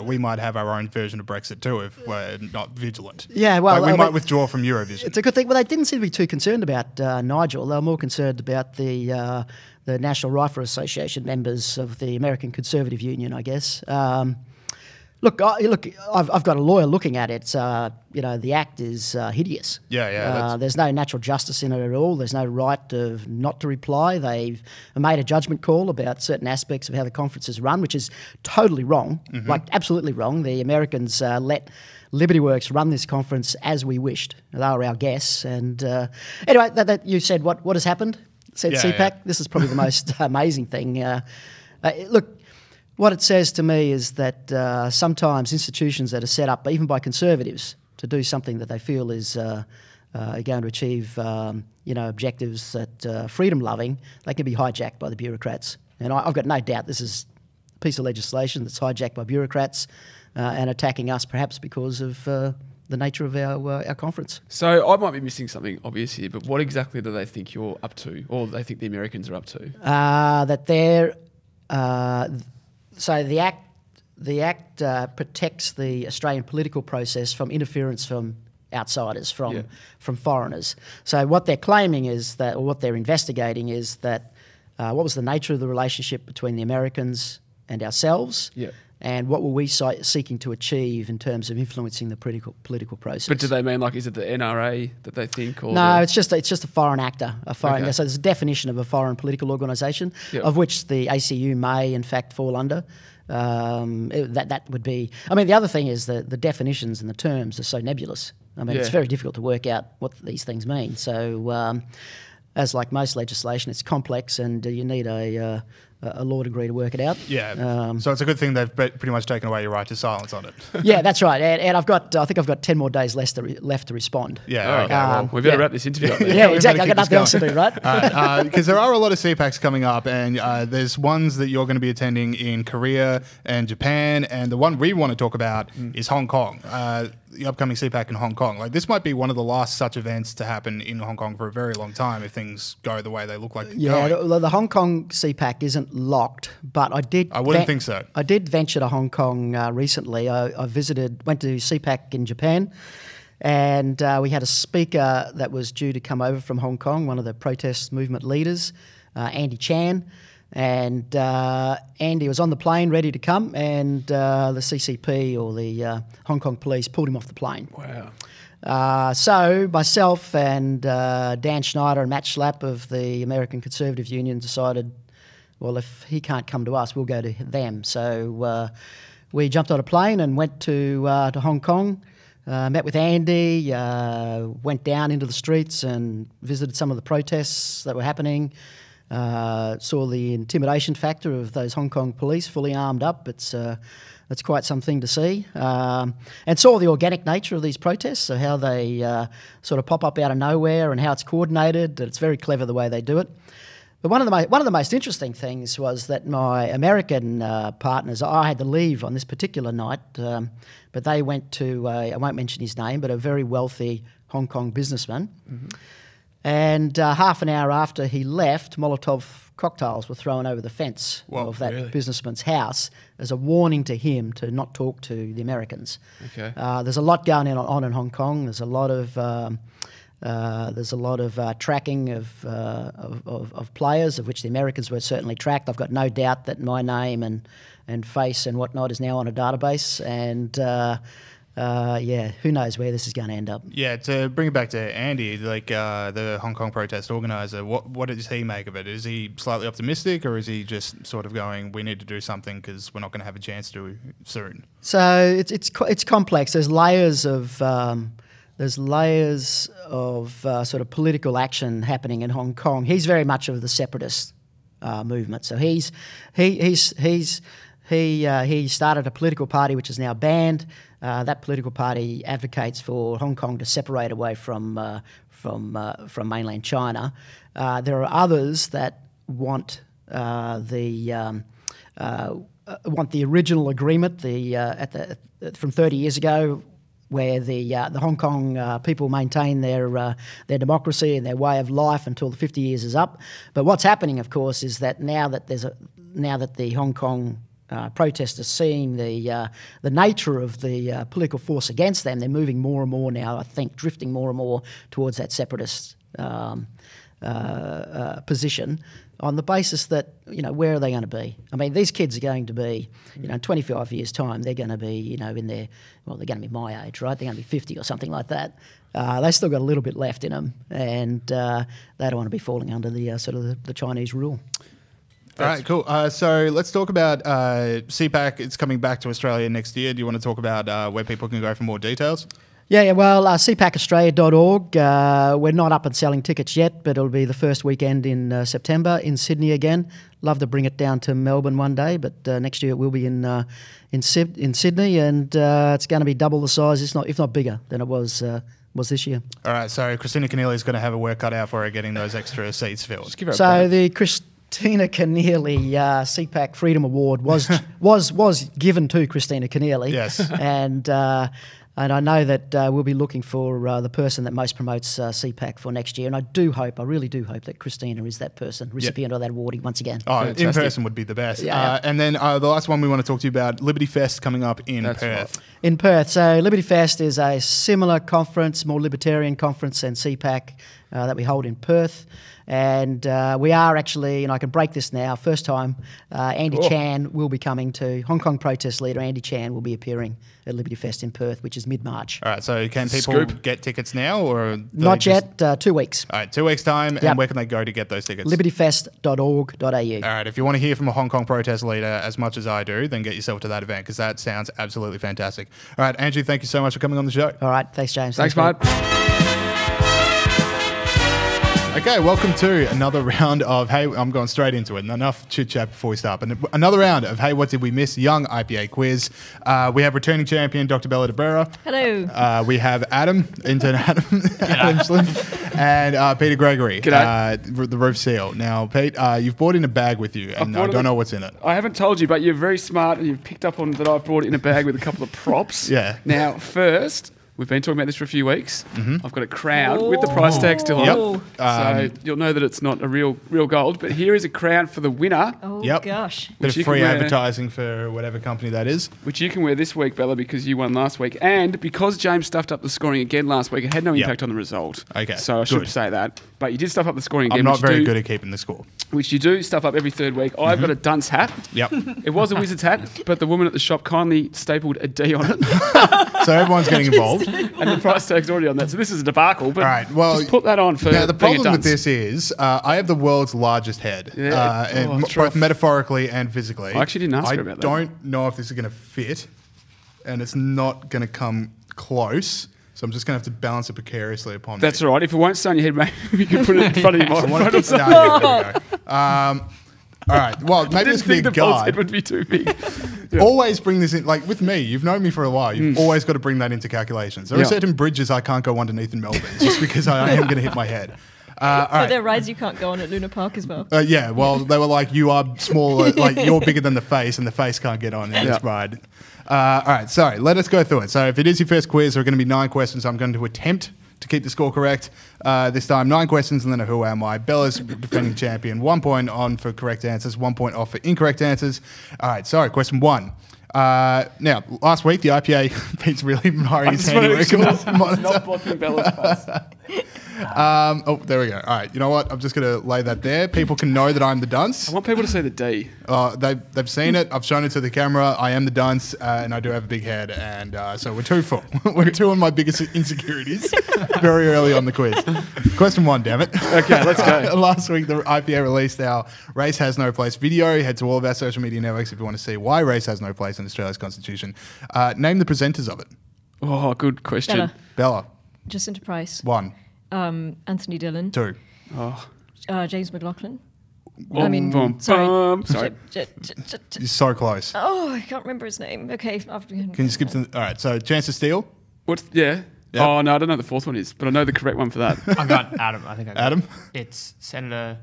we might have our own version of Brexit too if we're not vigilant. Yeah, well... we might withdraw from Eurovision. It's a good thing. Well, they didn't seem to be too concerned about Nigel. They were more concerned about the National Rifle Association members of the American Conservative Union, I guess. Look, I've got a lawyer looking at it. The act is hideous. Yeah. There's no natural justice in it at all. There's no right not to reply. They've made a judgment call about certain aspects of how the conference is run, which is totally wrong, like absolutely wrong. The Americans let LibertyWorks run this conference as we wished. They were our guests. And anyway, that you said what has happened? Said CPAC. Yeah. This is probably the most amazing thing. Look. What it says to me is that sometimes institutions that are set up, even by conservatives, to do something that they feel is are going to achieve, objectives that freedom-loving, they can be hijacked by the bureaucrats. And I've got no doubt this is a piece of legislation that's hijacked by bureaucrats and attacking us perhaps because of the nature of our conference. So I might be missing something obvious here, but what exactly do they think you're up to, or they think the Americans are up to? That they're so the act protects the Australian political process from interference from outsiders, from foreigners. So what they're claiming is that, or what they're investigating is that, what was the nature of the relationship between the Americans and ourselves? Yeah. And what were we seeking to achieve in terms of influencing the political process? But do they mean, like, is it the NRA that they think? Or no, it's just a foreign actor. So there's a definition of a foreign political organisation, of which the ACU may, in fact, fall under. That would be... I mean, the other thing is that the definitions and the terms are so nebulous. I mean, it's very difficult to work out what these things mean. So, as like most legislation, it's complex and you need a law degree to work it out. Yeah. So it's a good thing they've pretty much taken away your right to silence on it. Yeah, that's right. And I think I've got 10 more days left to respond. Yeah. Okay. Well, we better wrap this interview up. Yeah, exactly. I've got nothing else to do, right? Because there are a lot of CPACs coming up, and there's ones that you're going to be attending in Korea and Japan, and the one we want to talk about is Hong Kong. The upcoming CPAC in Hong Kong. Like, this might be one of the last such events to happen in Hong Kong for a very long time if things go the way they look like they're going. The Hong Kong CPAC isn't locked, but I wouldn't think so. I did venture to Hong Kong recently. I went to CPAC in Japan, and we had a speaker that was due to come over from Hong Kong, one of the protest movement leaders, Andy Chan. And Andy was on the plane ready to come, and the CCP, or the Hong Kong police, pulled him off the plane. Wow. So myself and Dan Schneider and Matt Schlapp of the American Conservative Union decided, well, if he can't come to us, we'll go to them. So we jumped on a plane and went to Hong Kong, met with Andy, went down into the streets and visited some of the protests that were happening. Saw the intimidation factor of those Hong Kong police fully armed up. It's quite something to see. And saw the organic nature of these protests, so how they sort of pop up out of nowhere and how it's coordinated. It's very clever the way they do it. But one of the most interesting things was that my American partners, I had to leave on this particular night, but they went to, I won't mention his name, but a very wealthy Hong Kong businessman. Mm-hmm. And half an hour after he left, Molotov cocktails were thrown over the fence of that businessman's house as a warning to him to not talk to the Americans. Okay. There's a lot going on in Hong Kong. There's a lot of tracking of players, of which the Americans were certainly tracked. I've got no doubt that my name and face and whatnot is now on a database, and who knows where this is going to end up. Yeah, to bring it back to Andy, like the Hong Kong protest organiser, what does he make of it? Is he slightly optimistic, or is he just sort of going, we need to do something because we're not going to have a chance to soon? So it's complex. There's layers of sort of political action happening in Hong Kong. He's very much of the separatist movement. So he started a political party which is now banned. That political party advocates for Hong Kong to separate away from mainland China. There are others that want the original agreement, from 30 years ago, where the Hong Kong people maintain their democracy and their way of life until the 50 years is up. But what's happening, of course, is that now that the Hong Kong protesters seeing the nature of the political force against them, they're moving more and more now, I think, drifting more and more towards that separatist position, on the basis that, where are they going to be? I mean, these kids are going to be, in 25 years' time, they're going to be, they're going to be my age, right? They're going to be 50 or something like that. They've still got a little bit left in them, and they don't want to be falling under the sort of the Chinese rule. All right, cool. So let's talk about CPAC. It's coming back to Australia next year. Do you want to talk about where people can go for more details? Yeah, well, cpacaustralia.org. We're not up and selling tickets yet, but it'll be the first weekend in September in Sydney again. Love to bring it down to Melbourne one day, but next year it will be in Sydney, and it's going to be double the size, if not bigger, than it was was this year. All right, so Christina Keneally is going to have a work cut out for her getting those extra seats filled. Just give her a So break. the Christina Keneally CPAC Freedom Award was given to Christina Keneally. Yes. And I know that we'll be looking for the person that most promotes CPAC for next year. And I really do hope that Christina is that person, recipient of that award once again. Oh, Fantastic. in person would be the best. Yeah. And then the last one we want to talk to you about, Liberty Fest coming up in That's Perth. In Perth. So Liberty Fest is a similar conference, more libertarian conference than CPAC that we hold in Perth. And we are actually, and I can break this now, first time, Andy Chan will be coming to, Hong Kong protest leader Andy Chan will be appearing at Liberty Fest in Perth, which is mid-March. All right, so can people Scoop. get tickets now? Or do Not they just- yet, 2 weeks. All right, 2 weeks' time. Yep. And where can they go to get those tickets? libertyfest.org.au. All right, if you want to hear from a Hong Kong protest leader as much as I do, then get yourself to that event because that sounds absolutely fantastic. All right, Andrew, thank you so much for coming on the show. All right, thanks, James. Thanks, Pete. mate. Okay, welcome to another round of, hey, I'm going straight into it. Enough chit-chat before we start. But another round of, hey, what did we miss? Young IPA quiz. We have returning champion, Dr. Bella DeBera. Hello. We have Adam, intern Adam Schlim, and Peter Gregory, the roof seal. Now, Pete, you've brought in a bag with you, and I don't know what's in it. I haven't told you, but you're very smart and you've picked up on that I've brought it in a bag with a couple of props. Yeah. Now, first, we've been talking about this for a few weeks. I've got a crown with the price tag still on. Yep. So you'll know that it's not a real gold. But here is a crown for the winner, Oh, Yep. gosh. Bit Which of you can free wear. advertising for whatever company that is. which you can wear this week, Bella, because you won last week. And because James stuffed up the scoring again last week, it had no Yep. impact on the result. Okay, So I should good. say that. But you did stuff up the scoring again. I'm not which you very do- good at keeping the score. Which you do stuff up every third week. I've got a dunce hat. Yep. It was a wizard's hat, but the woman at the shop kindly stapled a D on it. So everyone's getting involved. And the price tag's already on that. So this is a debacle. But All right, well, just put that on for Now, the being a problem with dunce. this is I have the world's largest head, Yeah. and Oh, it's both rough. metaphorically and physically. I actually didn't ask her about that. I don't know if this is going to fit, and it's not going to come close. So I'm just going to have to balance it precariously upon That's me. all right. If it won't stay on your head, maybe we can put it in front of your I want microphone. to put no, there we go. All right. Well, maybe I this didn't could be a think the false guide. head would be too big. Always bring this in, like with me, you've known me for a while. You've always got to bring that into calculations. There are Yeah. certain bridges I can't go underneath in Melbourne just because I am going to hit my head. All But right. there are rides you can't go on at Luna Park as well. Yeah, well, they were like, you are smaller, like you're bigger than the face, and the face can't get on in this ride. All right, so let us go through it. So if it is your first quiz, there are going to be 9 questions. I'm going to attempt to keep the score correct. This time, 9 questions and then a who am I. Bella's defending champion. 1 point on for correct answers, 1 point off for incorrect answers. All right, sorry, question 1. Now, last week, the IPA, Pete's really admiring his handiwork. Not blocking Bella's face. Oh, there we go. All right, you know what? I'm just going to lay that there. People can know that I'm the dunce. I want people to see the D. They've seen it. I've shown it to the camera. I am the dunce, and I do have a big head, and so we're 2 for. We're 2 on my biggest insecurities very early on the quiz. Question 1, damn it. Okay, let's go. Last week, the IPA released our Race Has No Place video. Head to all of our social media networks if you want to see why race has no place in Australia's constitution. Name the presenters of it. Oh, good question. Bella. Bella, Jacinta Price. 1, Anthony Dillon. 2. James McLaughlin. Boom, I mean, boom, sorry. boom. Sorry. You're so close. Oh, I can't remember his name. Okay. Can you skip to all right, so chance to steal? What's yeah? Yep. Oh no, I don't know what the fourth one is, but I know the correct one for that. I've got Adam. I think I got Adam? It's Senator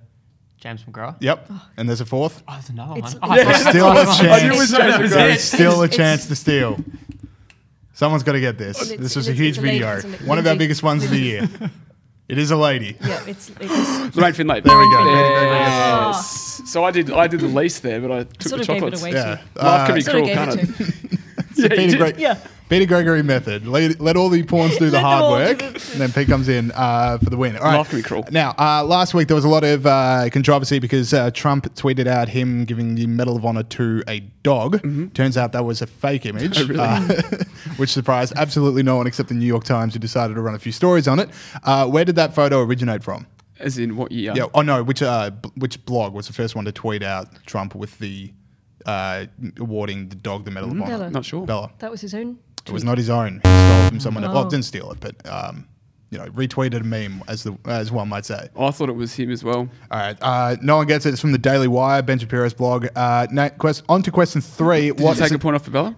James McGrath. Yep. And there's a 4th. Oh, there's another It's- one. Yeah, There's still a I knew it was chance. James There's McGrath. still a It's- chance to steal. Someone's got to get this. It's- This was a it's huge a lady, video. it's a lady. One of our Lindsay. biggest ones of the year. It is a lady. Yeah, it's Lorraine Finlay. There we go. Yes. So I did the least there, but I took sort the of gave it chocolates. away Yeah. to you. Life can be Sort of cruel, gave can't it it? to you. Yeah, Peter, you Gre- did. Yeah. Peter Gregory method. Let all the pawns do the Let them hard all work, do and the- then Pete comes in for the win. All right. Life can be cruel. Now, last week there was a lot of controversy because Trump tweeted out him giving the Medal of Honor to a dog. Turns out that was a fake image, Oh, really? which surprised absolutely no one except the New York Times, who decided to run a few stories on it. Where did that photo originate from? As in what year? Yeah. Oh no. Which blog was the first one to tweet out Trump with the awarding the dog the Medal of Honor? Bella. Not sure. Bella. That was his own. It was not his own. He stole it from someone else. Well, Oh. didn't steal it, but retweeted a meme, as one might say. I thought it was him as well. All right. No one gets it. It's from the Daily Wire, Ben Shapiro's blog. On to question 3. Did you take a point off for Bella?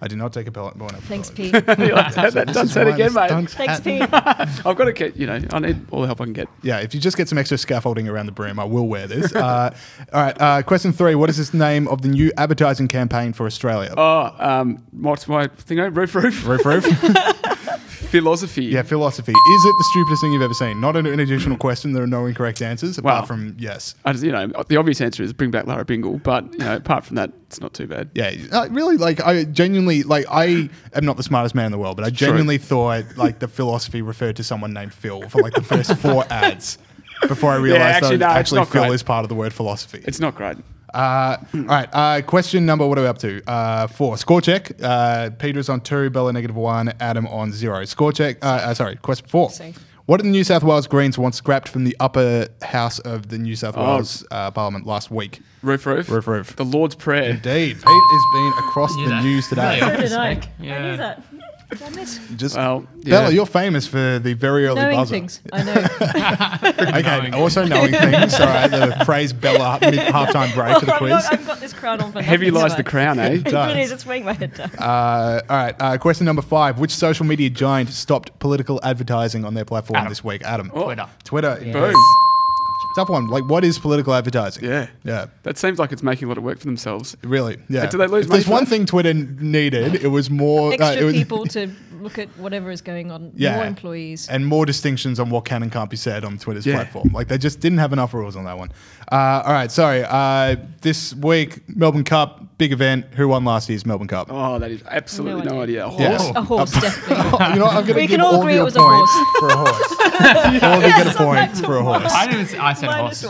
I did not take a pellet born. Thanks, Pete. Don't say it again, mate. Thanks, Pete. I've got to get, I need all the help I can get. Yeah, if you just get some extra scaffolding around the brim, I will wear this. All right, question 3. What is this name of the new advertising campaign for Australia? What's my thing? Roof. Philausophy. Yeah, philosophy. Is it the stupidest thing you've ever seen? Not an additional question. There are no incorrect answers apart from yes. The obvious answer is bring back Lara Bingle, but apart from that, it's not too bad. Yeah, really. I genuinely I am not the smartest man in the world, but I genuinely thought the philosophy referred to someone named Phil for the first 4 ads before I realised actually Phil is part of the word philosophy. It's not great. All right. Question number. What are we up to? 4. Score check. Peter's on 2. Bella -1. Adam on 0. Score check. Question 4. What did the New South Wales Greens want scrapped from the upper house of the New South Wales Parliament last week? Roof. The Lord's Prayer. Indeed. Pete has been across the news today. So did I. I knew that. Damn it. Bella, you're famous for the very early knowing buzzer. things. I know. Okay, also knowing things. All right, the praise Bella halftime break of the quiz. I've got this crown on for Heavy lies the crown, eh? It really is. It's weighing my head down. All right, question number 5. Which social media giant stopped political advertising on their platform this week? Adam. Twitter. Boom. Yes. Tough one. What is political advertising? Yeah. That seems like it's making a lot of work for themselves. Really? Yeah. Do they lose if there's one thing Twitter needed, it was more extra people to look at whatever is going on. More employees and more distinctions on what can and can't be said on Twitter's platform. They just didn't have enough rules on that one. All right. Sorry. This week, Melbourne Cup, big event. Who won last year's Melbourne Cup? Oh, that is absolutely no idea. A horse, definitely. I'm going to give all all agree of you it a was point a horse. for a horse. All of you get a point for a horse. I said horse. Do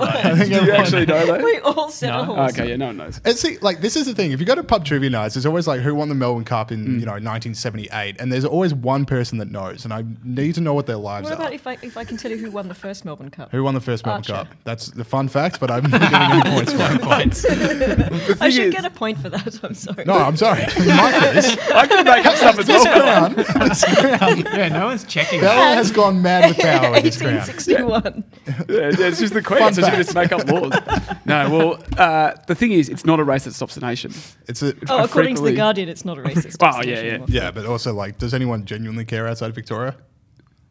you actually know that? We all said a horse. Okay, yeah, no one knows. And see, this is the thing. If you go to pub trivia nights, there's always who won the Melbourne Cup in 1978, and there's always one person that knows, and I need to know what their lives What are. about if I can tell you who won the first Melbourne Cup? Who won the first Melbourne Cup? That's the fun fact, but I'm not giving any points for it. I should get a point for that. I'm sorry. No, I'm sorry. My quiz. I can make up stuff as well. This crown. Yeah, no one's checking. Bella has gone mad with power with this crown. 1861. It's just the queen, so she just make up laws. No, well, the thing is, it's not a race that stops the nation. According to The Guardian, it's not a race that stops the nation anymore. Yeah, but also, does anyone genuinely care outside Victoria?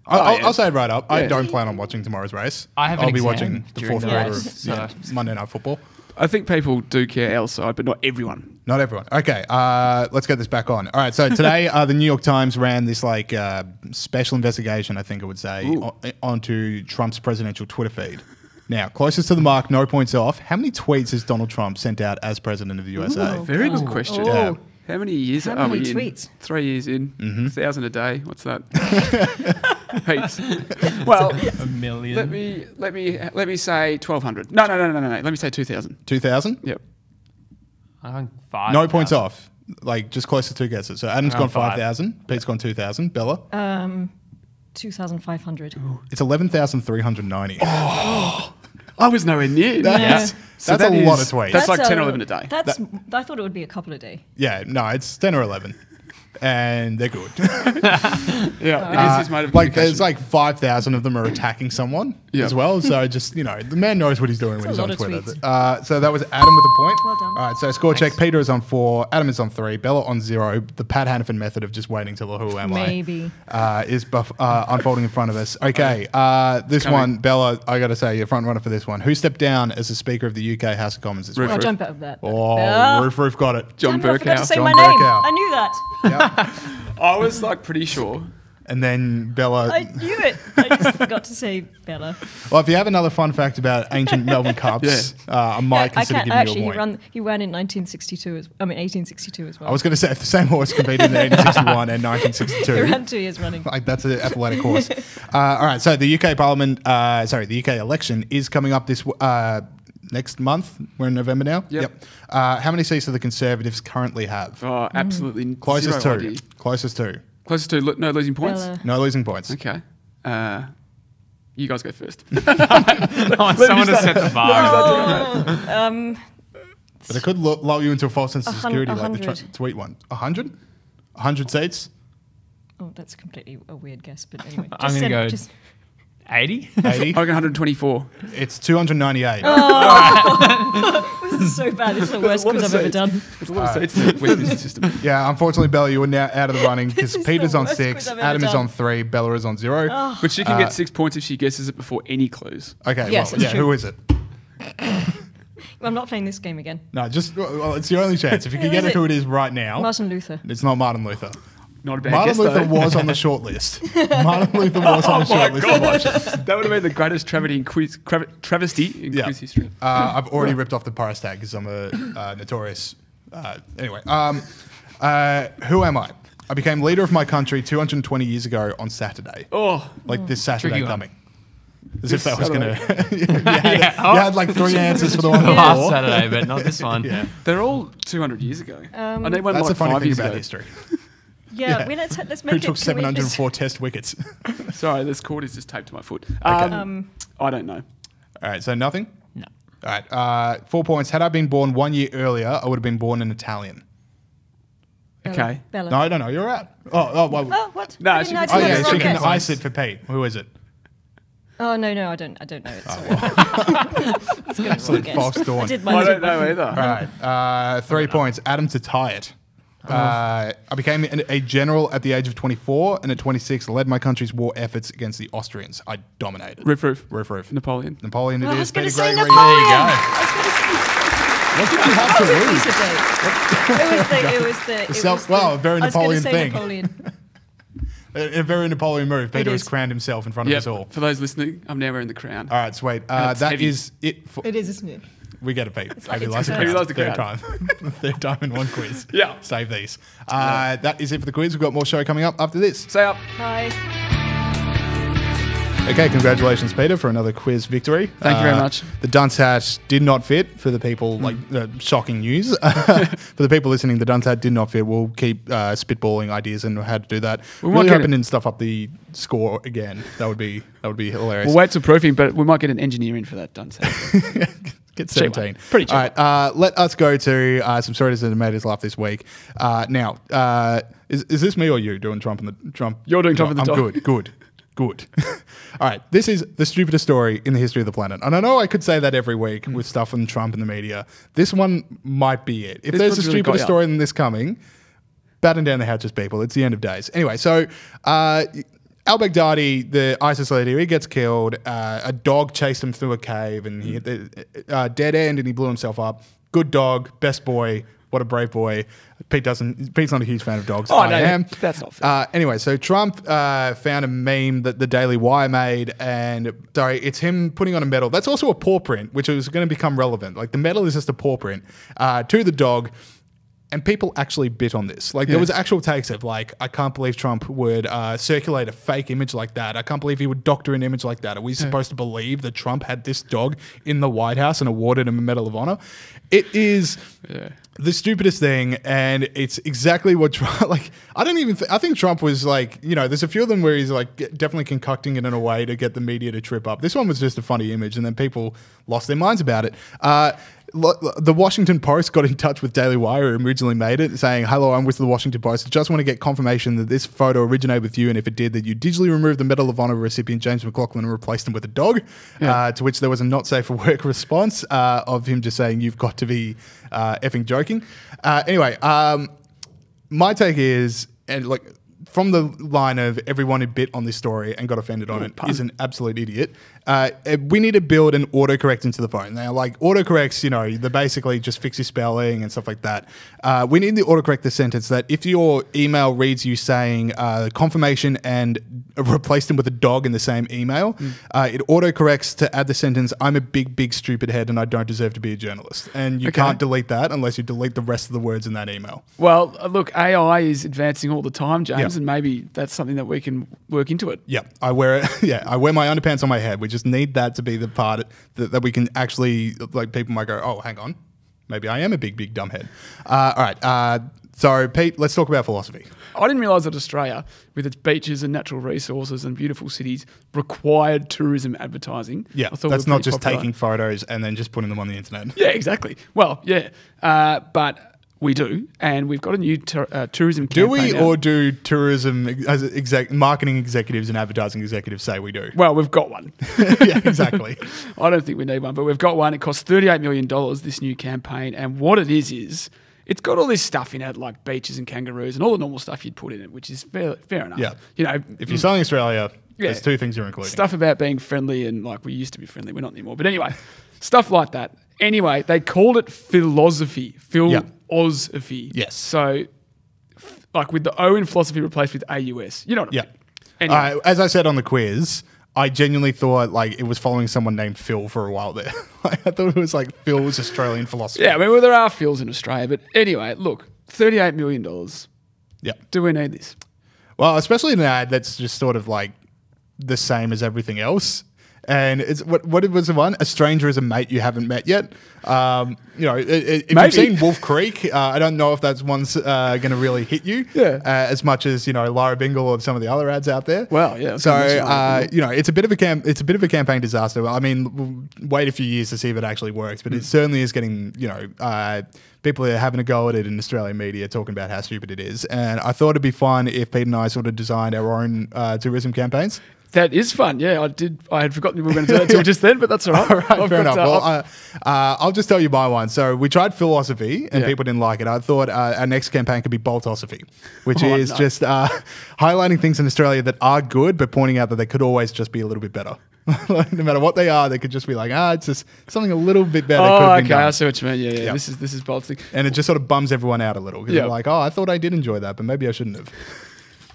I'll say it right up. I don't plan on watching tomorrow's race. I'll be watching the fourth quarter of Monday Night Football. I think people do care outside, but not everyone. Not everyone. Okay, let's get this back on. All right, so today the New York Times ran this special investigation, I think I would say, onto Trump's presidential Twitter feed. Now, closest to the mark, no points off. How many tweets has Donald Trump sent out as president of the USA? Very good question. Yeah. How many years How are many we tweets? in? 3 years in. 1,000 a day. What's that? Heaps. Well, a million. Let me say 1,200. No. Let me say 2,000. 2,000? Yep. I think 5. No points off. Just close to 2 guesses. So Adam's gone 5. 5,000. Pete's gone 2,000. Bella? 2,500. It's 11,390. I was nowhere near. That's a lot of tweets. That's like 10 or 11 a day. I thought it would be a couple a day. Yeah, no, it's 10 or 11. And they're good. Yeah, it is made of there's 5,000 of them are attacking someone as well. So just, the man knows what he's doing when he's on Twitter. So that was Adam with a point. Well done. All right, so score check. Peter is on 4. Adam is on 3. Bella on 0. The Pat Hannafin method of just waiting till the who am Maybe. I is unfolding in front of us. Okay, this one, Bella, I got to say, you're front runner for this one. Who stepped down as the Speaker of the UK House of Commons this week? I'll jump out of that. Oh, Roof got it. John I forgot to Burkow. say John my Burkow. name. I knew that. I was pretty sure. And then Bella. I knew it. I just forgot to say Bella. Well, if you have another fun fact about ancient Melbourne Cups, I might consider giving you a point. He ran in 1862 as well. I was going to say if the same horse competed in 1861 and 1962. He ran 2 years running. That's an athletic horse. All right, so the UK Parliament, the UK election is coming up this next month. We're in November now. Yep. How many seats do the Conservatives currently have? Oh, absolutely. Closest zero to. idea. Closest to. Closest to no losing points. Bella. No losing points. Okay. You guys go first. Someone to set the bar. But it could lull you into a false sense of security, like the 100. tweet one. 100? 100 seats? Oh, that's completely a weird guess, but anyway. I'm going to go 80? 80. I reckon 124. It's 298. This is so bad. It's the worst quiz I've ever done. There's a lot of seats with this system. Yeah, unfortunately, Bella, you are now out of the running because is Peter's the on worst 6, quiz I've ever Adam is done. on 3, Bella is on 0. But she can get 6 points if she guesses it before any clues. Okay, Yes, well, that's yeah, true. who is it? I'm not playing this game again. No, just, well, it's your only chance. If you can Who get is it who it? it is right now, Martin Luther. it's not Martin Luther. Not a bad Martin guess, Luther though. was on the short list. Martin Luther was on the short list. to watch. That would have been the greatest travesty in quiz history. I've already ripped off the price tag because I'm a notorious. Anyway, who am I? I became leader of my country 220 years ago on Saturday. Oh, Like this Saturday Tricky one. coming. As if that was going Saturday. to. You had like 3 answers for the one Last before. Saturday, but not this one. Yeah. they're all 200 years ago. And they won That's like the funny 5 thing years about ago. history. Yeah, let's make Who it. took 704 test wickets? Sorry, this cord is just taped to my foot. I don't know. All right, so nothing? No. All right, 4 points. Had I been born 1 year earlier, I would have been born an Italian. Okay. Bella. No, no, you're out. Oh, well. Oh, what? No, I she didn't can- know Oh, I yeah, did she wrong can guess. ice it for Pete. Who is it? Oh no, I don't know it. Sorry. It's gonna Absolute guess. false dawn. I did I mine. don't know either. All right, 3 points. Adam to tie it. I became a general at the age of 24, and at 26 led my country's war efforts against the Austrians. I dominated. Roof, roof. Roof. Napoleon. Napoleon it I is. was going to Peter say Gregory. Napoleon. There you go. I was going to say. What did you have to lose? It was the. Well, a very I was gonna Napoleon say thing. Napoleon. A very Napoleon move. Peter has is. crowned himself in front of Yeah. us all. For those listening, I'm now wearing the crown. All right, sweet. And it's That heavy. is it. For, It is, isn't it? we get it, Pete. Maybe it's last confirmed. Maybe last the third crowd. time. Third time in one quiz. Yeah. Save these. That is it for the quiz. We've got more show coming up after this. Say up. Hi. Okay, congratulations, Peter, for another quiz victory. Thank you very much. The dunce hat did not fit for the people, like shocking news. For the people listening, the dunce hat did not fit. We'll keep spitballing ideas and how to do that. We Really might get hoping to stuff up the score again. That would be hilarious. We'll wait till proofing, but we might get an engineer in for that done. Get 17. Pretty cheap. All right, let us go to some stories that have made us laugh this week. Now, is this me or you doing Trump and the Trump? You're doing Trump and the I'm dog. good. All right, this is the stupidest story in the history of the planet. And I know I could say that every week with stuff on Trump and the media. This one might be it. If This there's a one's really got stupidest ya. story than this coming, batten down the hatches, people. It's the end of days. Anyway, so al-Baghdadi, the ISIS leader, he gets killed. A dog chased him through a cave and he hit the dead end and he blew himself up. Good dog, best boy. What a brave boy. Pete's not a huge fan of dogs. I am. That's not fair. Anyway, so Trump found a meme that the Daily Wire made, and it's him putting on a medal. That's also a paw print, which is going to become relevant. Like the medal is just a paw print to the dog. And people actually bit on this. Like, there was actual takes of, like, I can't believe Trump would circulate a fake image like that. I can't believe he would doctor an image like that. Are we supposed to believe that Trump had this dog in the White House and awarded him a Medal of Honor? It is the stupidest thing, and it's exactly what Trump, like, I think Trump was like, you know, there's a few of them where he's like definitely concocting it in a way to get the media to trip up. This one was just a funny image, and then people lost their minds about it. The Washington Post got in touch with Daily Wire, who originally made it, saying, "Hello, I'm with the Washington Post. I just want to get confirmation that this photo originated with you, and if it did, that you digitally removed the Medal of Honor recipient James McLaughlin and replaced him with a dog." To which there was a not safe for work response of him just saying, "You've got to be effing joking." Anyway, my take is, and like, from the line of everyone who bit on this story and got offended on it is an absolute idiot. We need to build an autocorrect into the phone. Now, like, autocorrects, you know, they basically just fix your spelling and stuff like that. We need to autocorrect the sentence that if your email reads you saying confirmation and replaced them with a dog in the same email, it autocorrects to add the sentence, "I'm a big, big stupid head and I don't deserve to be a journalist." And you can't delete that unless you delete the rest of the words in that email. Well, look, AI is advancing all the time, James, and maybe that's something that we can work into it. Yeah, I wear it. Yeah, I wear my underpants on my head. We just need that to be the part that we can actually, like, people might go, "Oh, hang on, maybe I am a big, big dumb head." All right. So, Pete, let's talk about philosophy. I didn't realise that Australia, with its beaches and natural resources and beautiful cities, required tourism advertising. Yeah, I thought we that's were not pretty just popular. taking photos and then just putting them on the internet. Yeah, exactly. Well, yeah. But We do, and we've got a new tourism Do campaign we, out. or do tourism marketing executives and advertising executives say we do? Well, we've got one. Yeah, exactly. I don't think we need one, but we've got one. It costs $38 million, this new campaign, and what it is it's got all this stuff in it, like beaches and kangaroos and all the normal stuff you'd put in it, which is fair enough. Yeah. You know, if you're selling Australia, yeah, there's two things you're including. Stuff about being friendly and like we used to be friendly. We're not anymore. But anyway, stuff like that. Anyway, they called it Philausophy. Philausophy. Yes. So, like with the O in philosophy replaced with AUS. You know what I mean? Anyway. As I said on the quiz, I genuinely thought like it was following someone named Phil for a while there. Like, I thought it was like Phil's Australian philosophy. Yeah, I mean, well, there are Phils in Australia. But anyway, look, $38 million. Yeah. Do we need this? Well, especially in an ad that's just sort of like the same as everything else. And it's what was the one? A stranger is a mate you haven't met yet. You know, if you've seen Wolf Creek, I don't know if that's one's going to really hit you as much as you know Lara Bingle or some of the other ads out there. Well, yeah. So you know, it's a bit of a campaign disaster. I mean, we'll wait a few years to see if it actually works, but it certainly is getting people are having a go at it in Australian media, talking about how stupid it is. And I thought it'd be fun if Pete and I sort of designed our own tourism campaigns. That is fun. Yeah, I had forgotten we were going to do that till just then, but that's all right. All right, fair enough. Well, I'll just tell you my one. So we tried Philausophy, and people didn't like it. I thought our next campaign could be Boltosophy, which is just highlighting things in Australia that are good, but pointing out that they could always just be a little bit better. Like, no matter what they are, they could just be like, it's just something a little bit better. Oh, okay, I see what you mean. Yeah. This is Boltosophy. And it just sort of bums everyone out a little because they're like, I thought I did enjoy that, but maybe I shouldn't have.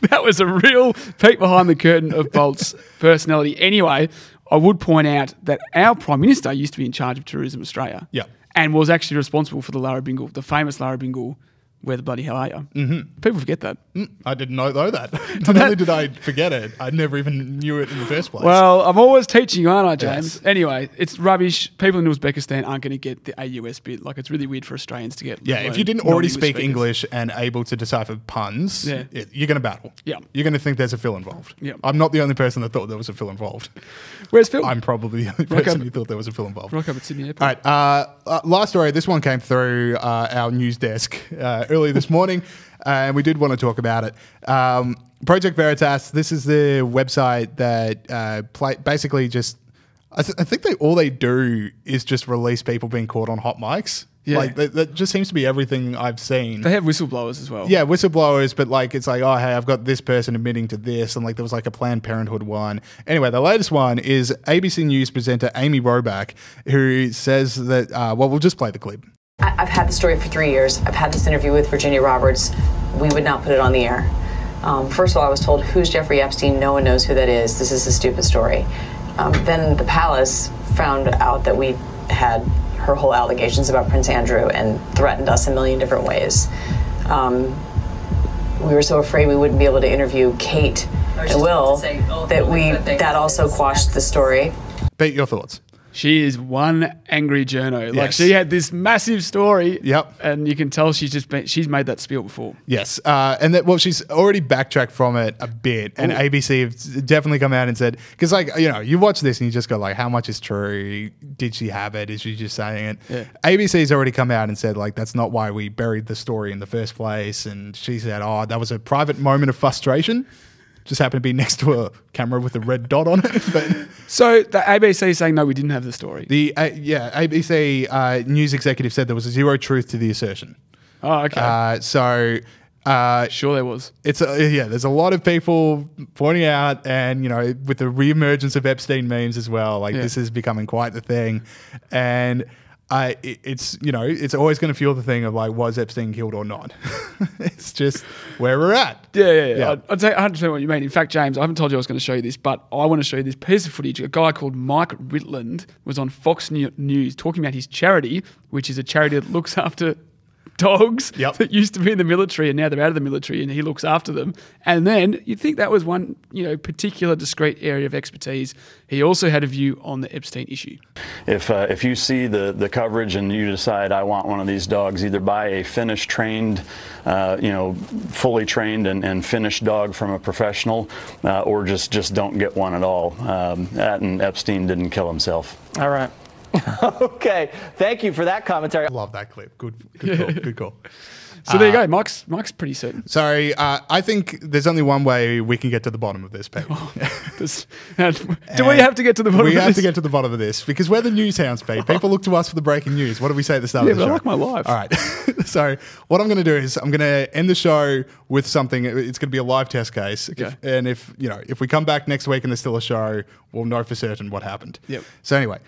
That was a real peek behind the curtain of Bolt's personality. Anyway, I would point out that our Prime Minister used to be in charge of Tourism Australia. Yeah. And was actually responsible for the famous Lara Bingle, Where the Bloody Hell Are You? Mm-hmm. People forget that. I didn't know that. Not only did I forget it, I never even knew it in the first place. Well, I'm always teaching you, aren't I, James? Yes. Anyway, it's rubbish. People in Uzbekistan aren't going to get the AUS bit. Like, it's really weird for Australians to get. Yeah, if you didn't already speak English and able to decipher puns, you're going to battle. Yeah. You're going to think there's a Phil involved. Yeah. I'm not the only person that thought there was a Phil involved. Where's Phil? I'm probably the only person who thought there was a Phil involved. Rock up at Sydney Airport. All right, last story. This one came through our news desk early this morning. And we did want to talk about it. Project Veritas, this is the website that basically just, I think all they do is just release people being caught on hot mics. Yeah. Like that just seems to be everything I've seen. They have whistleblowers as well. Yeah, whistleblowers, but like it's like, oh, hey, I've got this person admitting to this. And like there was like a Planned Parenthood one. Anyway, the latest one is ABC News presenter Amy Robach, who says that, we'll just play the clip. I've had the story for 3 years. I've had this interview with Virginia Roberts. We would not put it on the air. First of all, I was told, who's Jeffrey Epstein? No one knows who that is. This is a stupid story. Then the palace found out that we had her whole allegations about Prince Andrew and threatened us a million different ways. We were so afraid we wouldn't be able to interview Kate and Will that also quashed the story. Pete, your thoughts? She is one angry journo. Yes. Like she had this massive story. Yep. And you can tell she's made that spiel before. Yes. And she's already backtracked from it a bit. And ABC have definitely come out and said, because like, you know, you watch this and you just go like, how much is true? Did she have it? Is she just saying it? Yeah. ABC's already come out and said like, that's not why we buried the story in the first place. And she said, that was a private moment of frustration. Just happened to be next to a camera with a red dot on it. But so the ABC is saying, no, we didn't have the story. The ABC news executive said there was zero truth to the assertion. Oh, okay. Sure there was. There's a lot of people pointing out, and you know, with the reemergence of Epstein memes as well, this is becoming quite the thing. And it's always going to fuel the thing of like, was Epstein killed or not? It's just where we're at. Yeah. I'd say 100% what you mean. In fact, James, I haven't told you I was going to show you this, but I want to show you this piece of footage. A guy called Mike Ritland was on Fox News talking about his charity, which is a charity that looks after dogs that used to be in the military and now they're out of the military and he looks after them. And then you'd think that was one, particular discrete area of expertise. He also had a view on the Epstein issue. If you see the coverage and you decide I want one of these dogs, either buy a Finnish trained, fully trained and finished dog from a professional, or just don't get one at all. And Epstein didn't kill himself. All right. Okay, thank you for that commentary. Love that clip. Good call. Good call. So there you go. Mike's pretty certain. Sorry, I think there's only one way we can get to the bottom of this, Pete. Do we have to get to the bottom of this? We have to get to the bottom of this because we're the news hounds, Pete. People look to us for the breaking news. What do we say at the start of the show? I like my life. All right. So what I'm going to do is I'm going to end the show with something. It's going to be a live test case. Okay. If we come back next week and there's still a show, we'll know for certain what happened. Yep. So anyway.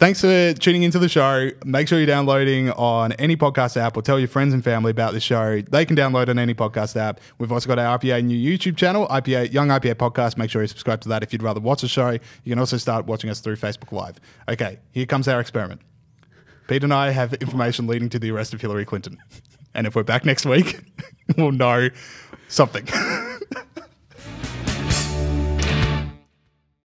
Thanks for tuning into the show. Make sure you're downloading on any podcast app or tell your friends and family about the show. They can download on any podcast app. We've also got our IPA new YouTube channel, Young IPA Podcast. Make sure you subscribe to that if you'd rather watch the show. You can also start watching us through Facebook Live. Okay, here comes our experiment. Pete and I have information leading to the arrest of Hillary Clinton. And if we're back next week, we'll know something.